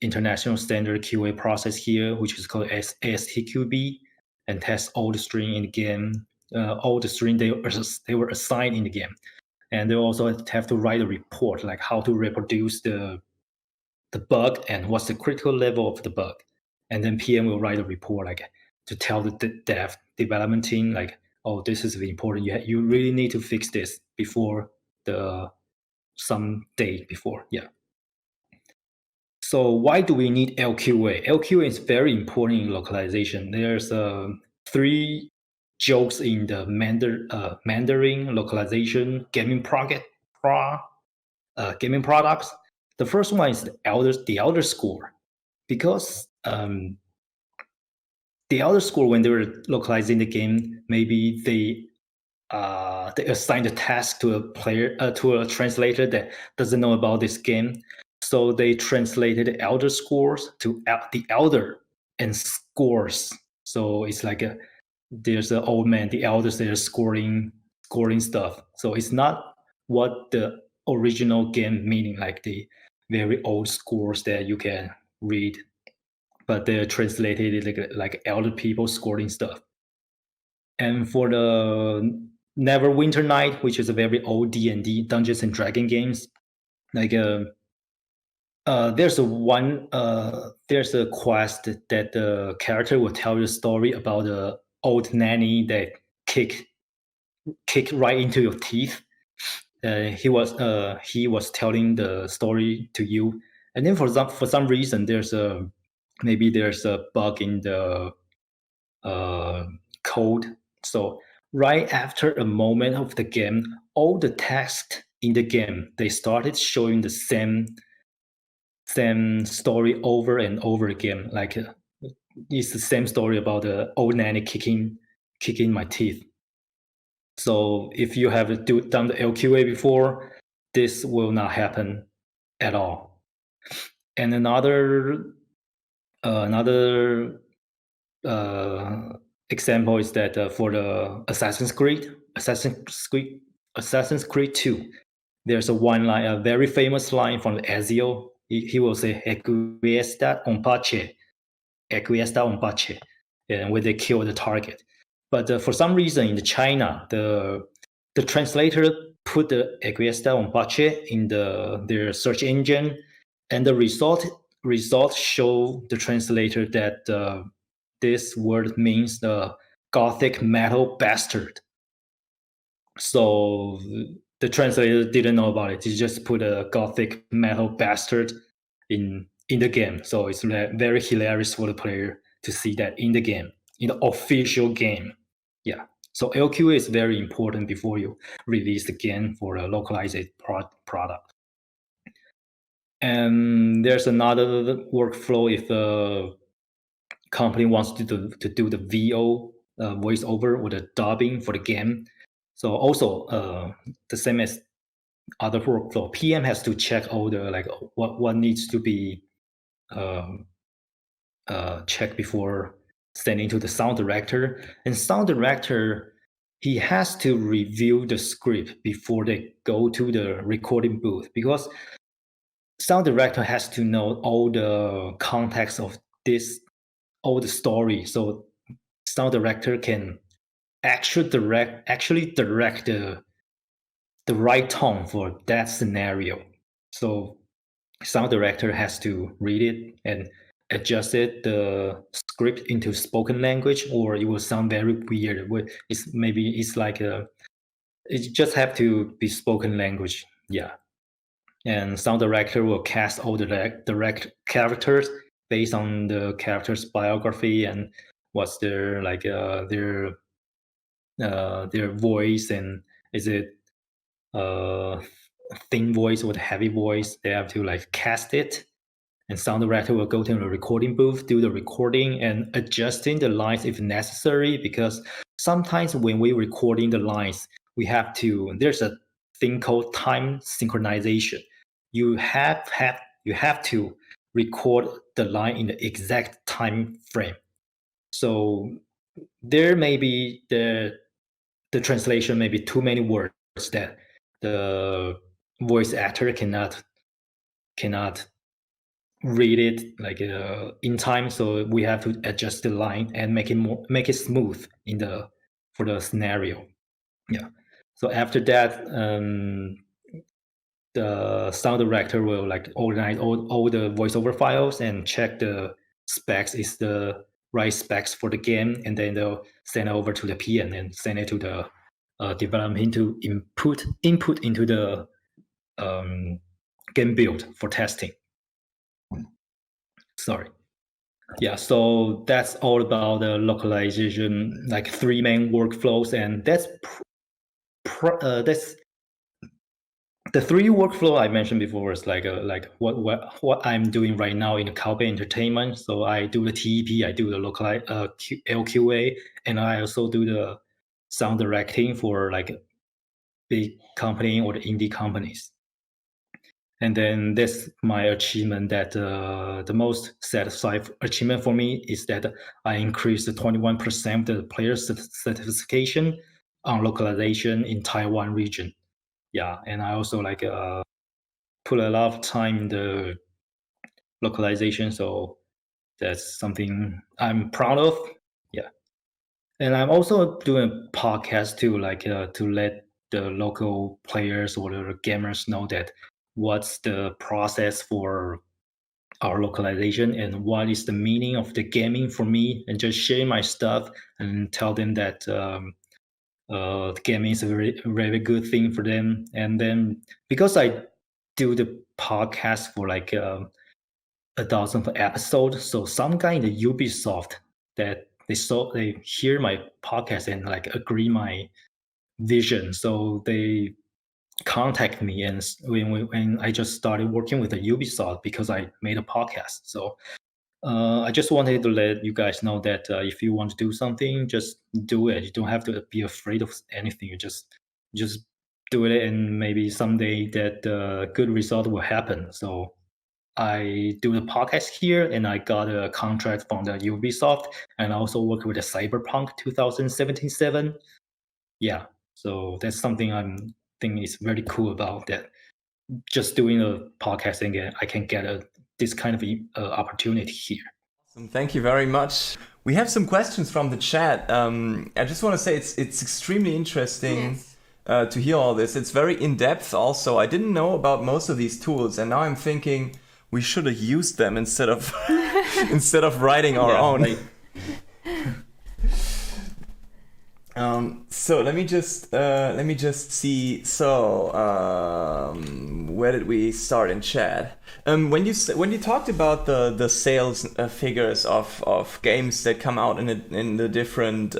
international standard QA process here, which is called ASTQB, and test all the string in the game, all the string they were assigned in the game. And they also have to write a report, like how to reproduce the bug and what's the critical level of the bug. And then PM will write a report, like to tell the dev development team, like, oh, this is important. You really need to fix this before some date before. Yeah. So why do we need LQA? LQA is very important in localization. There's 3 jokes in the Mandarin localization gaming products. The first one is the elder score, because the elder score, when they were localizing the game, maybe they assigned a task to a player to a translator that doesn't know about this game. So they translated elder scores to the elder and scores. So it's like there's an old man, the elders, they're scoring scoring stuff. So it's not what the original game meaning, like the very old scores that you can read, but they're translated like elder people scoring stuff. And for the Neverwinter Night, which is a very old D&D, Dungeons and Dragon games, like there's a quest that the character will tell you a story about the old nanny that kick right into your teeth. He was telling the story to you, and then for some reason there's a bug in the code. So right after a moment of the game, all the text in the game, they started showing the same story over and over again. Like it's the same story about the old nanny kicking my teeth. So if you have done the LQA before, this will not happen at all. And another example is that for the Assassin's Creed 2, there's a very famous line from Ezio. He will say "Equiesta un pace," and when they kill the target. But for some reason in China, the translator put the "Equiesta un pace" in their search engine, and the results show the translator that this word means the Gothic metal bastard. So the translator didn't know about it. He just put a Gothic metal bastard in the game. So it's very hilarious for the player to see that in the game, in the official game. Yeah. So LQA is very important before you release the game for a localized product. And there's another workflow if the company wants to do the VO voiceover or the dubbing for the game. So also the same as other workflow, PM has to check all the what needs to be checked before sending to the sound director. And sound director, he has to review the script before they go to the recording booth, because sound director has to know all the context of all the story. So sound director can actually direct the right tone for that scenario. So sound director has to read it and adjust the script into spoken language, or it will sound very weird. It just have to be spoken language. Yeah. And sound director will cast all the direct characters based on the character's biography and what's their voice, and is it thin voice or the heavy voice. They have to cast it, and sound director will go to the recording booth, do the recording and adjusting the lines if necessary, because sometimes when we're recording the lines, there's a thing called time synchronization. You have to record the line in the exact time frame. So there may be the translation may be too many words that the voice actor cannot read it in time. So we have to adjust the line and make it smooth for the scenario. Yeah. So after that, the sound director will organize all the voiceover files and check the specs is the right specs for the game, and then they'll send it over to the PM and send it to the development to input into the game build for testing. Sorry. Yeah, so that's all about the localization, 3 main workflows, and that's the 3 workflow I mentioned before is what I'm doing right now in the Cowbay Entertainment. So I do the TEP, I do the LQA, and I also do the sound directing for big company or the indie companies. And then that's my achievement, that the most satisfying achievement for me is that I increased the 21% of the player certification on localization in Taiwan region. Yeah, and I also put a lot of time in the localization, so that's something I'm proud of. Yeah, and I'm also doing a podcast too, to let the local players or the gamers know that what's the process for our localization and what is the meaning of the gaming for me, and just share my stuff and tell them that gaming is a very good thing for them. And then because I do the podcast for 1,000 episodes, so some guy in the Ubisoft that they hear my podcast and agree my vision, so they contact me. And when I just started working with the Ubisoft because I made a podcast. So I just wanted to let you guys know that if you want to do something, just do it. You don't have to be afraid of anything. You just do it, and maybe someday that good result will happen. So I do the podcast here, and I got a contract from the Ubisoft, and I also work with the Cyberpunk 2077. Yeah, so that's something I'm thinking is very cool about that. Just doing a podcast, and I can get this kind of opportunity here. Awesome. Thank you very much. We have some questions from the chat. I just want to say it's extremely interesting to hear all this. It's very in-depth also. I didn't know about most of these tools, and now I'm thinking we should have used them instead of instead of writing our own. So let me just see. So where did we start in chat? When you talked about the sales figures of games that come out in the different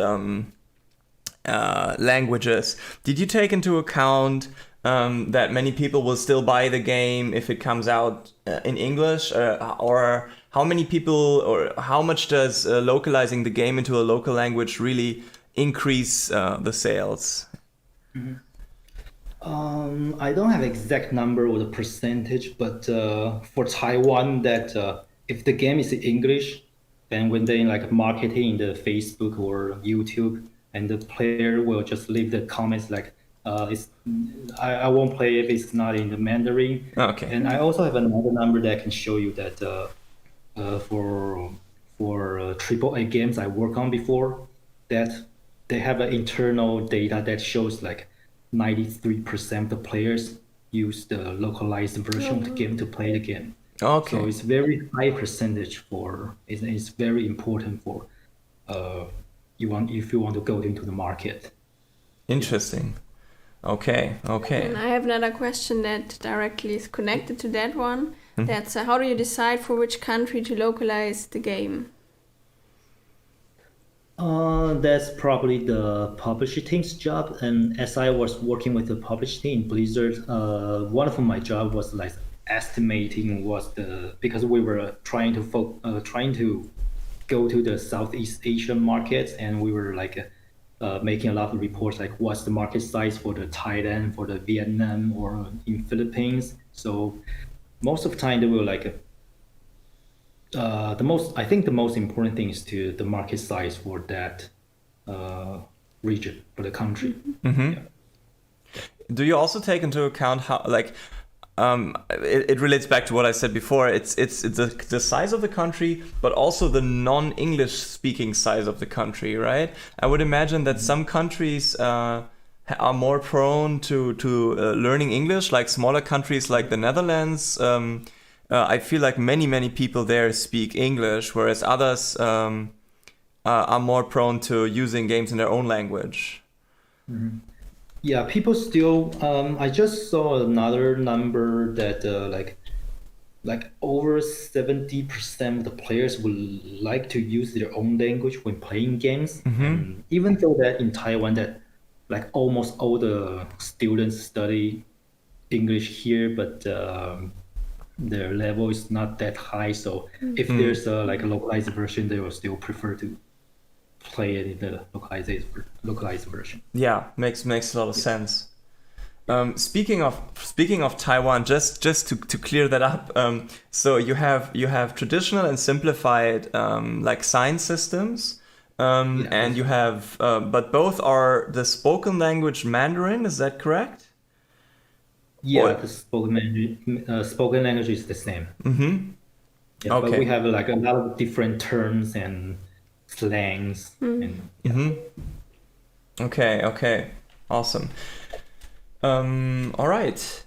languages, did you take into account that many people will still buy the game if it comes out in English, or how many people, or how much does localizing the game into a local language really increase the sales? Mm-hmm. I don't have exact number or the percentage, but for Taiwan, that if the game is in English, then when they marketing in the Facebook or YouTube, and the player will just leave the comments I won't play if it's not in the Mandarin. Okay. And I also have another number that can show you that for AAA games I worked on before, that they have an internal data that shows 93% of the players use the localized version of the game to play the game. Okay. So it's very high percentage it's very important for if you want to go into the market. Interesting. Okay. And I have another question that directly is connected to that one. Mm-hmm. That's how do you decide for which country to localize the game? That's probably the publishing team's job. And as I was working with the publishing team in Blizzard, one of my job was estimating because we were trying to go to the Southeast Asian markets, and we were making a lot of reports what's the market size for the Thailand, for the Vietnam, or in Philippines. So most of the time they were the most important thing is to the market size for that region, for the country. Mm-hmm. Yeah. Do you also take into account how it relates back to what I said before. It's the size of the country, but also the non-English speaking size of the country, right? I would imagine that some countries are more prone to learning English, like smaller countries like the Netherlands. I feel like many people there speak English, whereas others are more prone to using games in their own language. Mm-hmm. Yeah, people still. I just saw another number that over 70% of the players would like to use their own language when playing games. Mm-hmm. And even though that in Taiwan that almost all the students study English here, but their level is not that high. So if there's a localized version, they will still prefer to play it in the localized version. Yeah, makes a lot of sense. Speaking of Taiwan, just to clear that up, so you have traditional and simplified sign systems, and you have, but both are the spoken language Mandarin, is that correct? Yeah, the spoken language is the same. Yeah, Okay. but we have like a lot of different terms and slangs. And Okay, awesome. All right.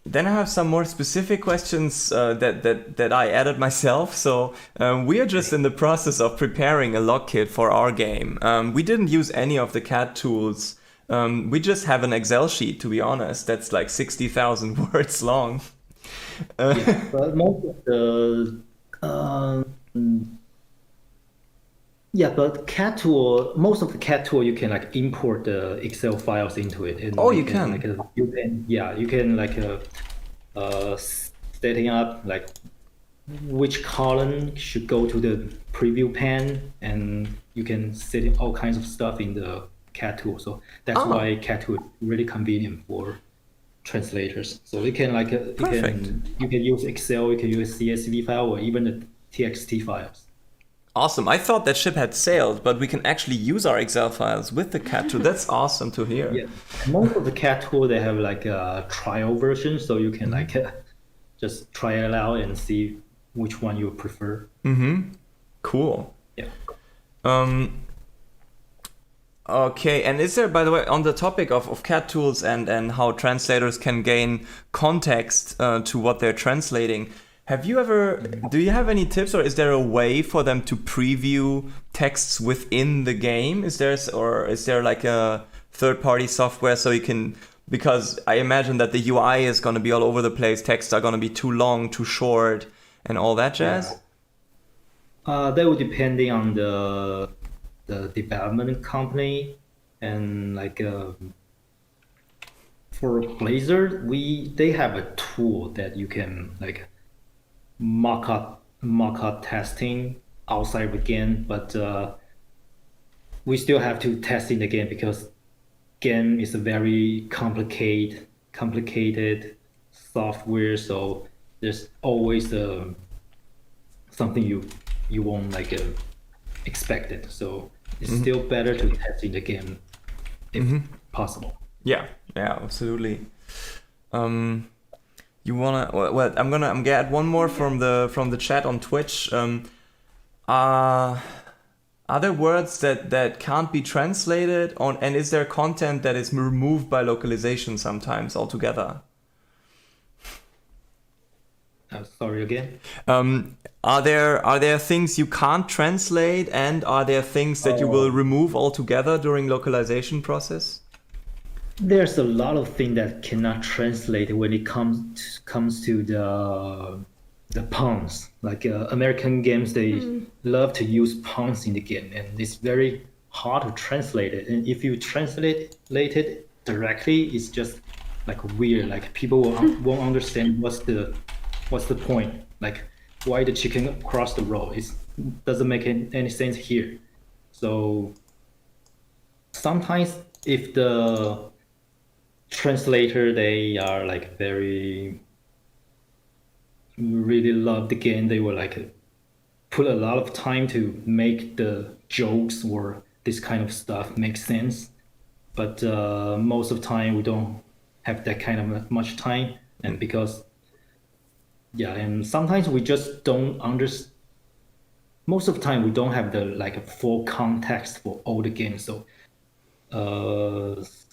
Then I have some more specific questions that I added myself. So we are just in the process of preparing a log kit for our game. We didn't use any of the CAD tools. We just have an Excel sheet, to be honest, that's like 60,000 words long. yeah, but most of the but CAD tool, most of the CAD tool, you can like import the Excel files into it. And Oh, you can? Like, you can like setting up like which column should go to the preview pane, and you can set in all kinds of stuff in the CAD tool. So that's why CAD tool is really convenient for translators. So you can like you can use Excel, you can use CSV file, or even the TXT files. Awesome. I thought that ship had sailed, but we can actually use our Excel files with the CAD tool. That's awesome to hear. Yeah, most of the CAD tool, they have like a trial version, so you can like just try it out and see which one you prefer. Cool. Yeah. Okay, and is there, by the way, on the topic of CAD tools and how translators can gain context to what they're translating, do you have any tips, or is there a way for them to preview texts within the game? Is there like a third-party software so you can, because I imagine that the UI is going to be all over the place, texts are going to be too long, too short, and all that jazz? That would depending on the development company, and like for Blazor, they have a tool that you can like mock-up testing outside the game, but we still have to test in the game because game is a very complicated software, so there's always something you won't like expect it. So it's still better to test in the game if possible. Yeah, absolutely. You wanna? Well, I'm gonna get one more from the chat on Twitch. Are there words that can't be translated on, and is there content that is removed by localization sometimes altogether? Sorry again. Are there things you can't translate, and are there things that you will remove altogether during localization process? There's a lot of things that cannot translate when it comes to the puns. Like American games, they love to use puns in the game, and it's very hard to translate it. And if you translate it directly, it's just like weird. Like people won't understand what's the point. Like why the chicken crossed the road? It doesn't make any sense here. So sometimes if the translator, they are like really love the game, they will like put a lot of time to make the jokes or this kind of stuff make sense, but most of the time we don't have that kind of much time, and because and sometimes we just don't understand. Most of the time we don't have the like full context for all the games, so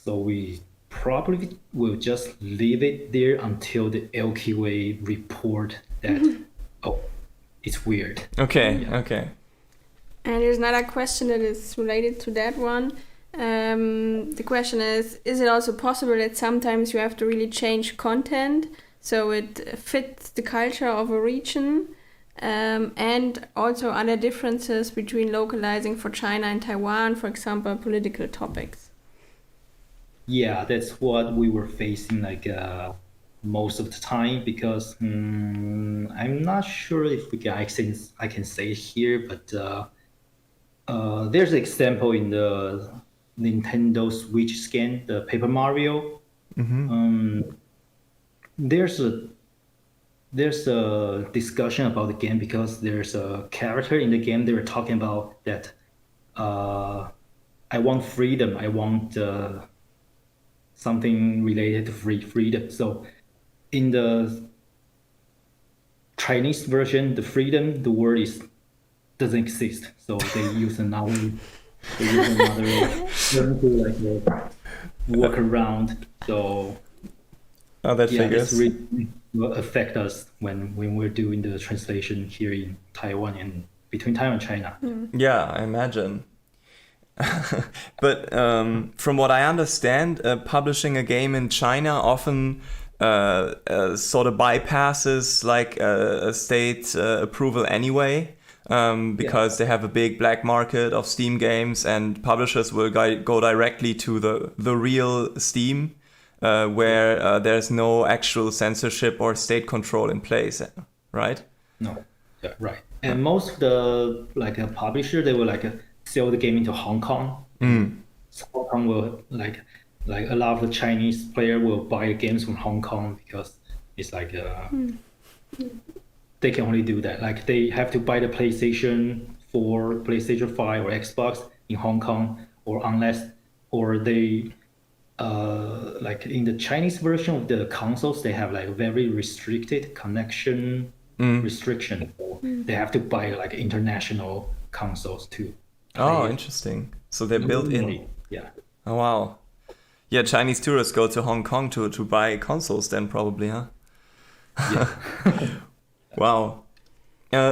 we probably will just leave it there until the LQA report that it's weird. Okay. And there's another question that is related to that one. The question is it also possible that sometimes you have to really change content so it fits the culture of a region, and also other differences between localizing for China and Taiwan, for example, political topics? Yeah, that's what we were facing like most of the time, because I'm not sure if I can say it here, but there's an example in the Nintendo Switch game, the Paper Mario. There's a discussion about the game because there's a character in the game. They were talking about that I want freedom. I want something related to freedom. So in the Chinese version, the freedom, the word doesn't exist. So they use another term to like work around. So that figures. This really will affect us when we're doing the translation here in Taiwan and between Taiwan and China. Yeah, I imagine. But from what I understand, publishing a game in China often sort of bypasses like a state approval anyway, because they have a big black market of Steam games, and publishers will go directly to the real Steam, where there's no actual censorship or state control in place, right? No, yeah, right. And most of the like a publisher, they will like sell the game into Hong Kong. So Hong Kong will like a lot of the Chinese player will buy games from Hong Kong because it's like they can only do that. Like they have to buy the PlayStation 4, PlayStation 5, or Xbox in Hong Kong, or they like in the Chinese version of the consoles, they have like very restricted connection restriction. So they have to buy like international consoles too. Oh, interesting. So they're built in. Yeah. Oh, wow. Yeah, Chinese tourists go to Hong Kong to buy consoles then probably, huh? Yeah. Wow.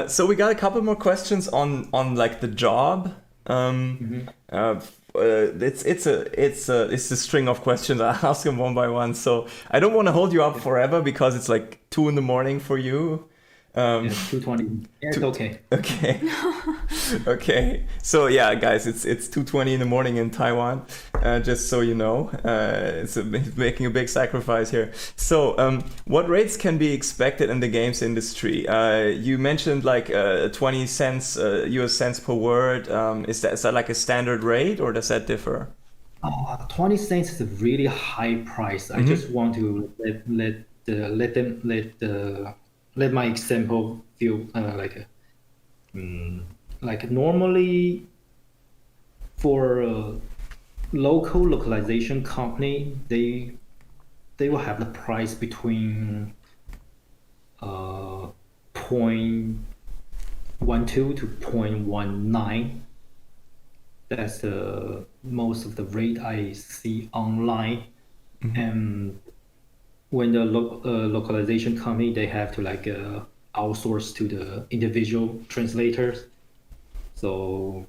So we got a couple more questions on like the job. It's a string of questions. I ask them one by one. So I don't want to hold you up forever because it's like 2 a.m. for you. It's 2:20. Yeah, it's okay. Okay. Okay. So yeah, guys, it's 2:20 a.m. in Taiwan. Just so you know, it's making a big sacrifice here. So, what rates can be expected in the games industry? You mentioned like 20 cents, US cents per word. Is that like a standard rate, or does that differ? 20 cents is a really high price. I just want to let my example feel like normally for a local localization company, they will have the price between 0.12 to 0.19. That's the most of the rate I see online. And when the localization company, they have to like outsource to the individual translators, so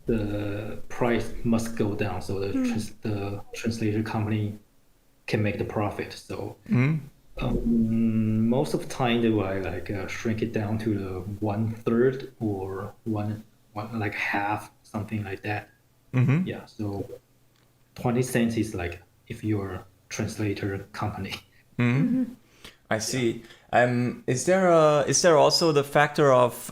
the price must go down so the translator company can make the profit. So most of the time they will like shrink it down to the 1/3 or one like half, something like that. Yeah, so 20 cents is like if you're translator company. I see. Is there also the factor of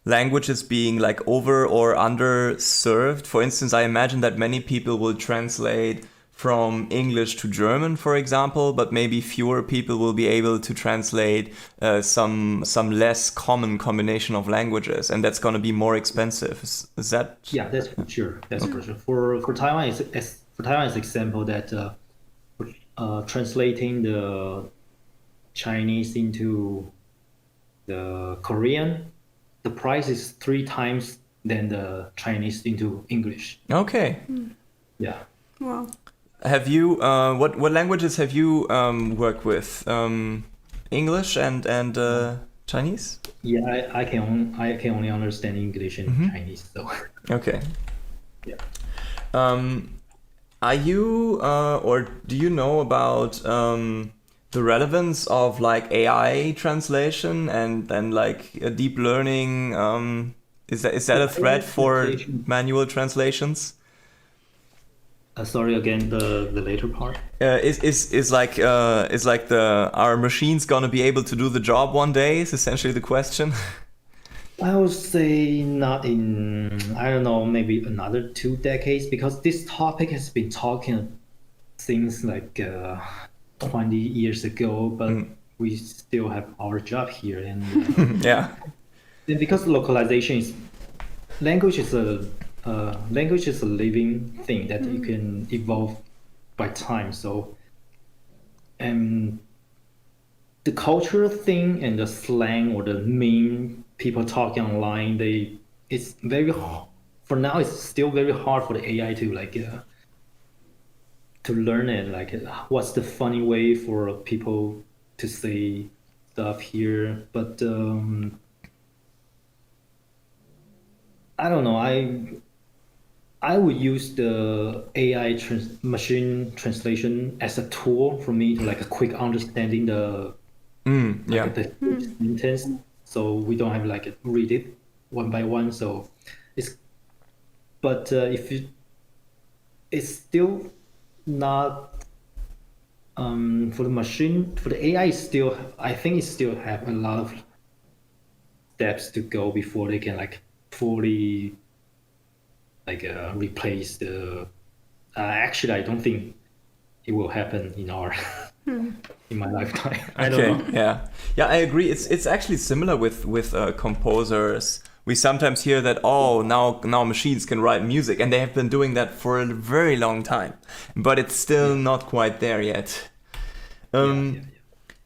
languages being like over or underserved? For instance, I imagine that many people will translate from English to German, for example, but maybe fewer people will be able to translate some less common combination of languages, and that's going to be more expensive. Is that? Yeah, that's for sure. That's for sure. For Taiwan, for Taiwan's example, that translating the Chinese into the Korean, the price is 3 times than the Chinese into English. Okay. Yeah. Wow. Have you what languages have you worked with? English and Chinese? Yeah, I can only understand English and Chinese. So. Okay. Yeah. Are you or do you know about the relevance of like AI translation and like deep learning? Is that a threat for manual translations? Sorry, again, the later part. Is like are machines gonna be able to do the job one day? Is essentially the question. I would say not in, I don't know, maybe another 2 decades, because this topic has been talking since like 20 years ago, but we still have our job here. And yeah. because localization is language is a living thing that you can evolve by time. So, and the cultural thing and the slang or the meme people talking online, it's very for now. It's still very hard for the AI to learn it. Like, what's the funny way for people to say stuff here? But I don't know. I would use the AI machine translation as a tool for me to like a quick understanding the sentence, so we don't have like read it one by one. So it's still not for the AI. I think it still have a lot of steps to go before they can like fully replace the. Actually, I don't think it will happen in our in my lifetime. I don't know. Yeah. I agree. It's actually similar with composers. We sometimes hear that now machines can write music, and they have been doing that for a very long time, but it's still not quite there yet.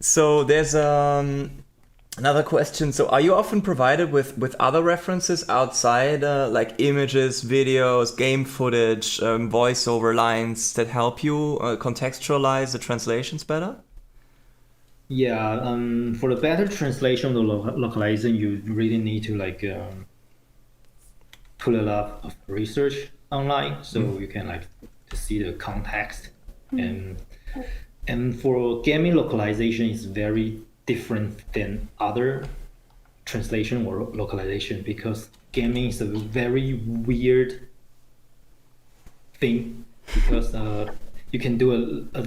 So there's another question. So are you often provided with other references outside like images, videos, game footage, voiceover lines that help you contextualize the translations better? Yeah, for the better translation of localization, you really need to like put a lot of research online, so you can like to see the context. And for gaming localization, it's very different than other translation or localization, because gaming is a very weird thing, because you can do a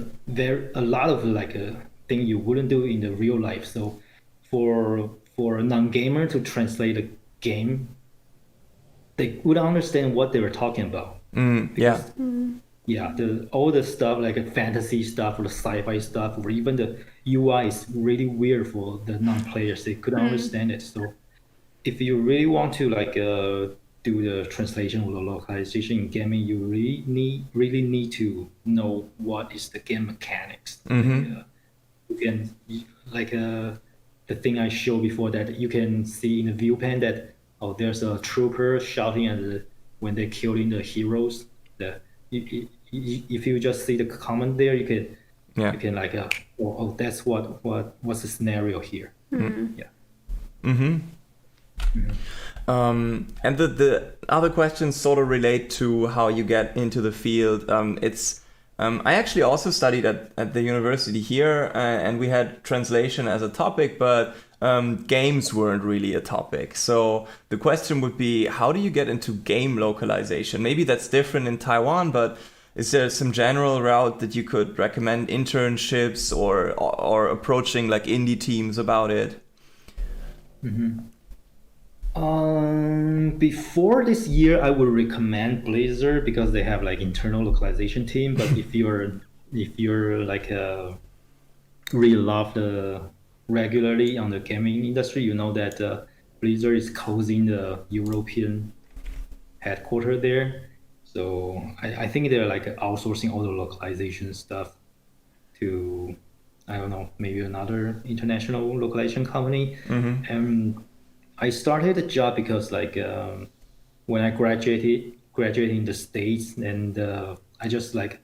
lot of like a thing you wouldn't do in the real life. So for a non-gamer to translate a game, they would understand what they were talking about. All the stuff like fantasy stuff or the sci-fi stuff or even the UI is really weird for the non-players. They couldn't understand it. So if you really want to like do the translation or the localization in gaming, you really need to know what is the game mechanics. You can like the thing I showed before, that you can see in the viewpan that there's a trooper shouting at when they're killing the heroes. If you just see the comment there, you can like that's what's the scenario here. And the other questions sort of relate to how you get into the field. I actually also studied at the university here, and we had translation as a topic, but games weren't really a topic. So the question would be, how do you get into game localization? Maybe that's different in Taiwan, but is there some general route that you could recommend, internships or approaching like indie teams about it? Before this year, I would recommend Blizzard because they have like internal localization team. But if you're like really love the regularly on the gaming industry, you know that Blizzard is closing the European headquarters there. So I think they're like outsourcing all the localization stuff to, I don't know, maybe another international localization company. And I started the job because like when I graduated in the States, and I just like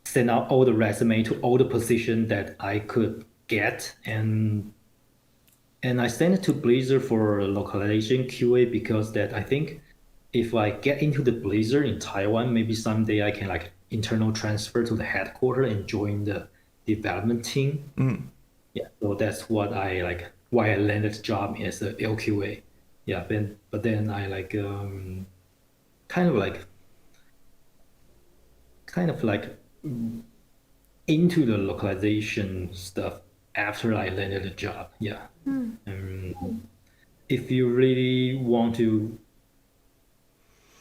sent out all the resume to all the positions that I could get, and I sent it to Blizzard for localization QA, because that I think if I get into the Blizzard in Taiwan, maybe someday I can like internal transfer to the headquarters and join the development team. So that's what I like, why I landed the job as a LQA. But then I like kind of like into the localization stuff after I landed the job. If you really want to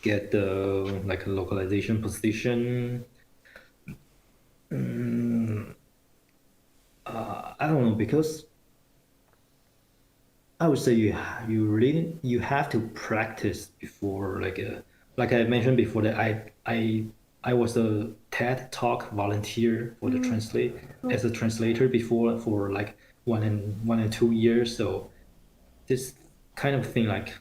get the like a localization position, I don't know, because I would say you have to practice before, like I mentioned before, that I was a TED Talk volunteer for the translate as a translator before for like 1 and 2 years. So this kind of thing like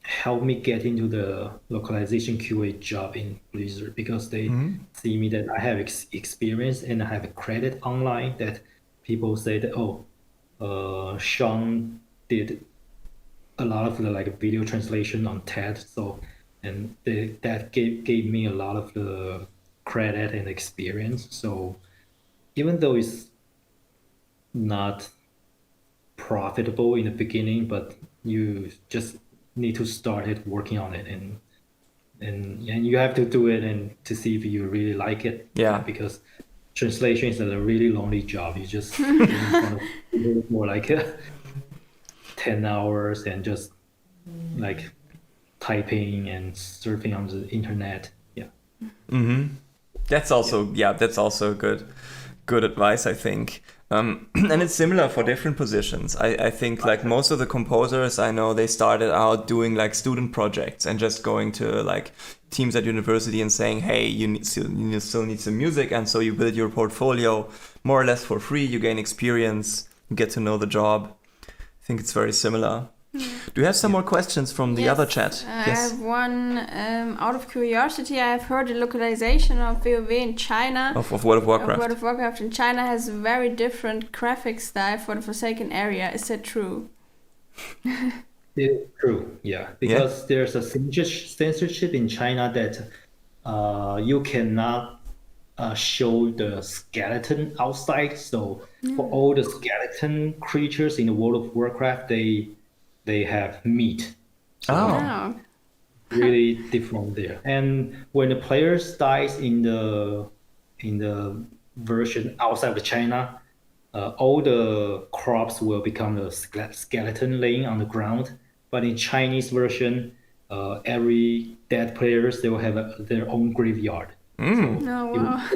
helped me get into the localization QA job in Blizzard, because they see me that I have experience and I have a credit online that people say that, Sean did a lot of the like video translation on TED. So, and that gave me a lot of the credit and experience. So even though it's not profitable in the beginning, but you just need to start it working on it, and you have to do it and to see if you really like it. Yeah. Because translation is a really lonely job. You just sit in front of people for like 10 hours and just like typing and surfing on the internet. Yeah. That's also good advice, I think. And it's similar for different positions. I think like most of the composers I know, they started out doing like student projects and just going to like teams at university and saying, hey, you still need some music, and so you build your portfolio more or less for free. You gain experience, you get to know the job. I think it's very similar. Do you have some more questions from the other chat? I have one. Out of curiosity, I have heard the localization of WoW in China. Of World of Warcraft. Of World of Warcraft in China has a very different graphic style for the Forsaken area. Is that true? It's true, yeah. Because there's a censorship in China that you cannot show the skeleton outside. So for all the skeleton creatures in the World of Warcraft, they have meat. So Wow. really different there. And when the players dies in the version outside of China, all the crops will become a skeleton laying on the ground. But in Chinese version, every dead players, they will have their own graveyard. Oh, wow.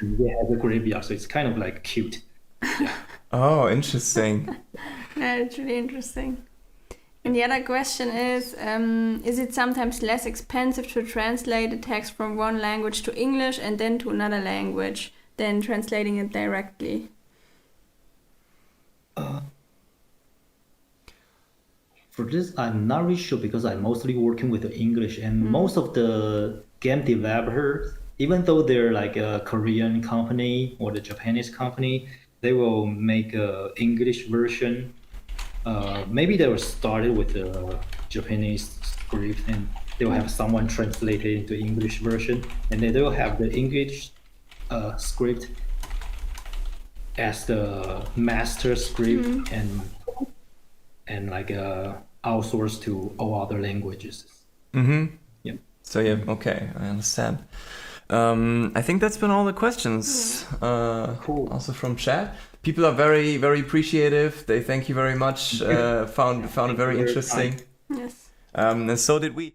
They have a graveyard, so it's kind of like cute. Yeah. Oh, interesting. Yeah, it's really interesting. And the other question is it sometimes less expensive to translate a text from one language to English and then to another language than translating it directly? For this, I'm not really sure, because I'm mostly working with the English, and most of the game developers, even though they're like a Korean company or the Japanese company, they will make a English version. Maybe they were started with the Japanese script, and they will have someone translate it into English version, and then they will have the English script as the master script, and like outsourced to all other languages. Yeah. So okay, I understand. I think that's been all the questions. Cool. Also from chat. People are very, very appreciative. They thank you very much. Found it very interesting. Yes. And so did we.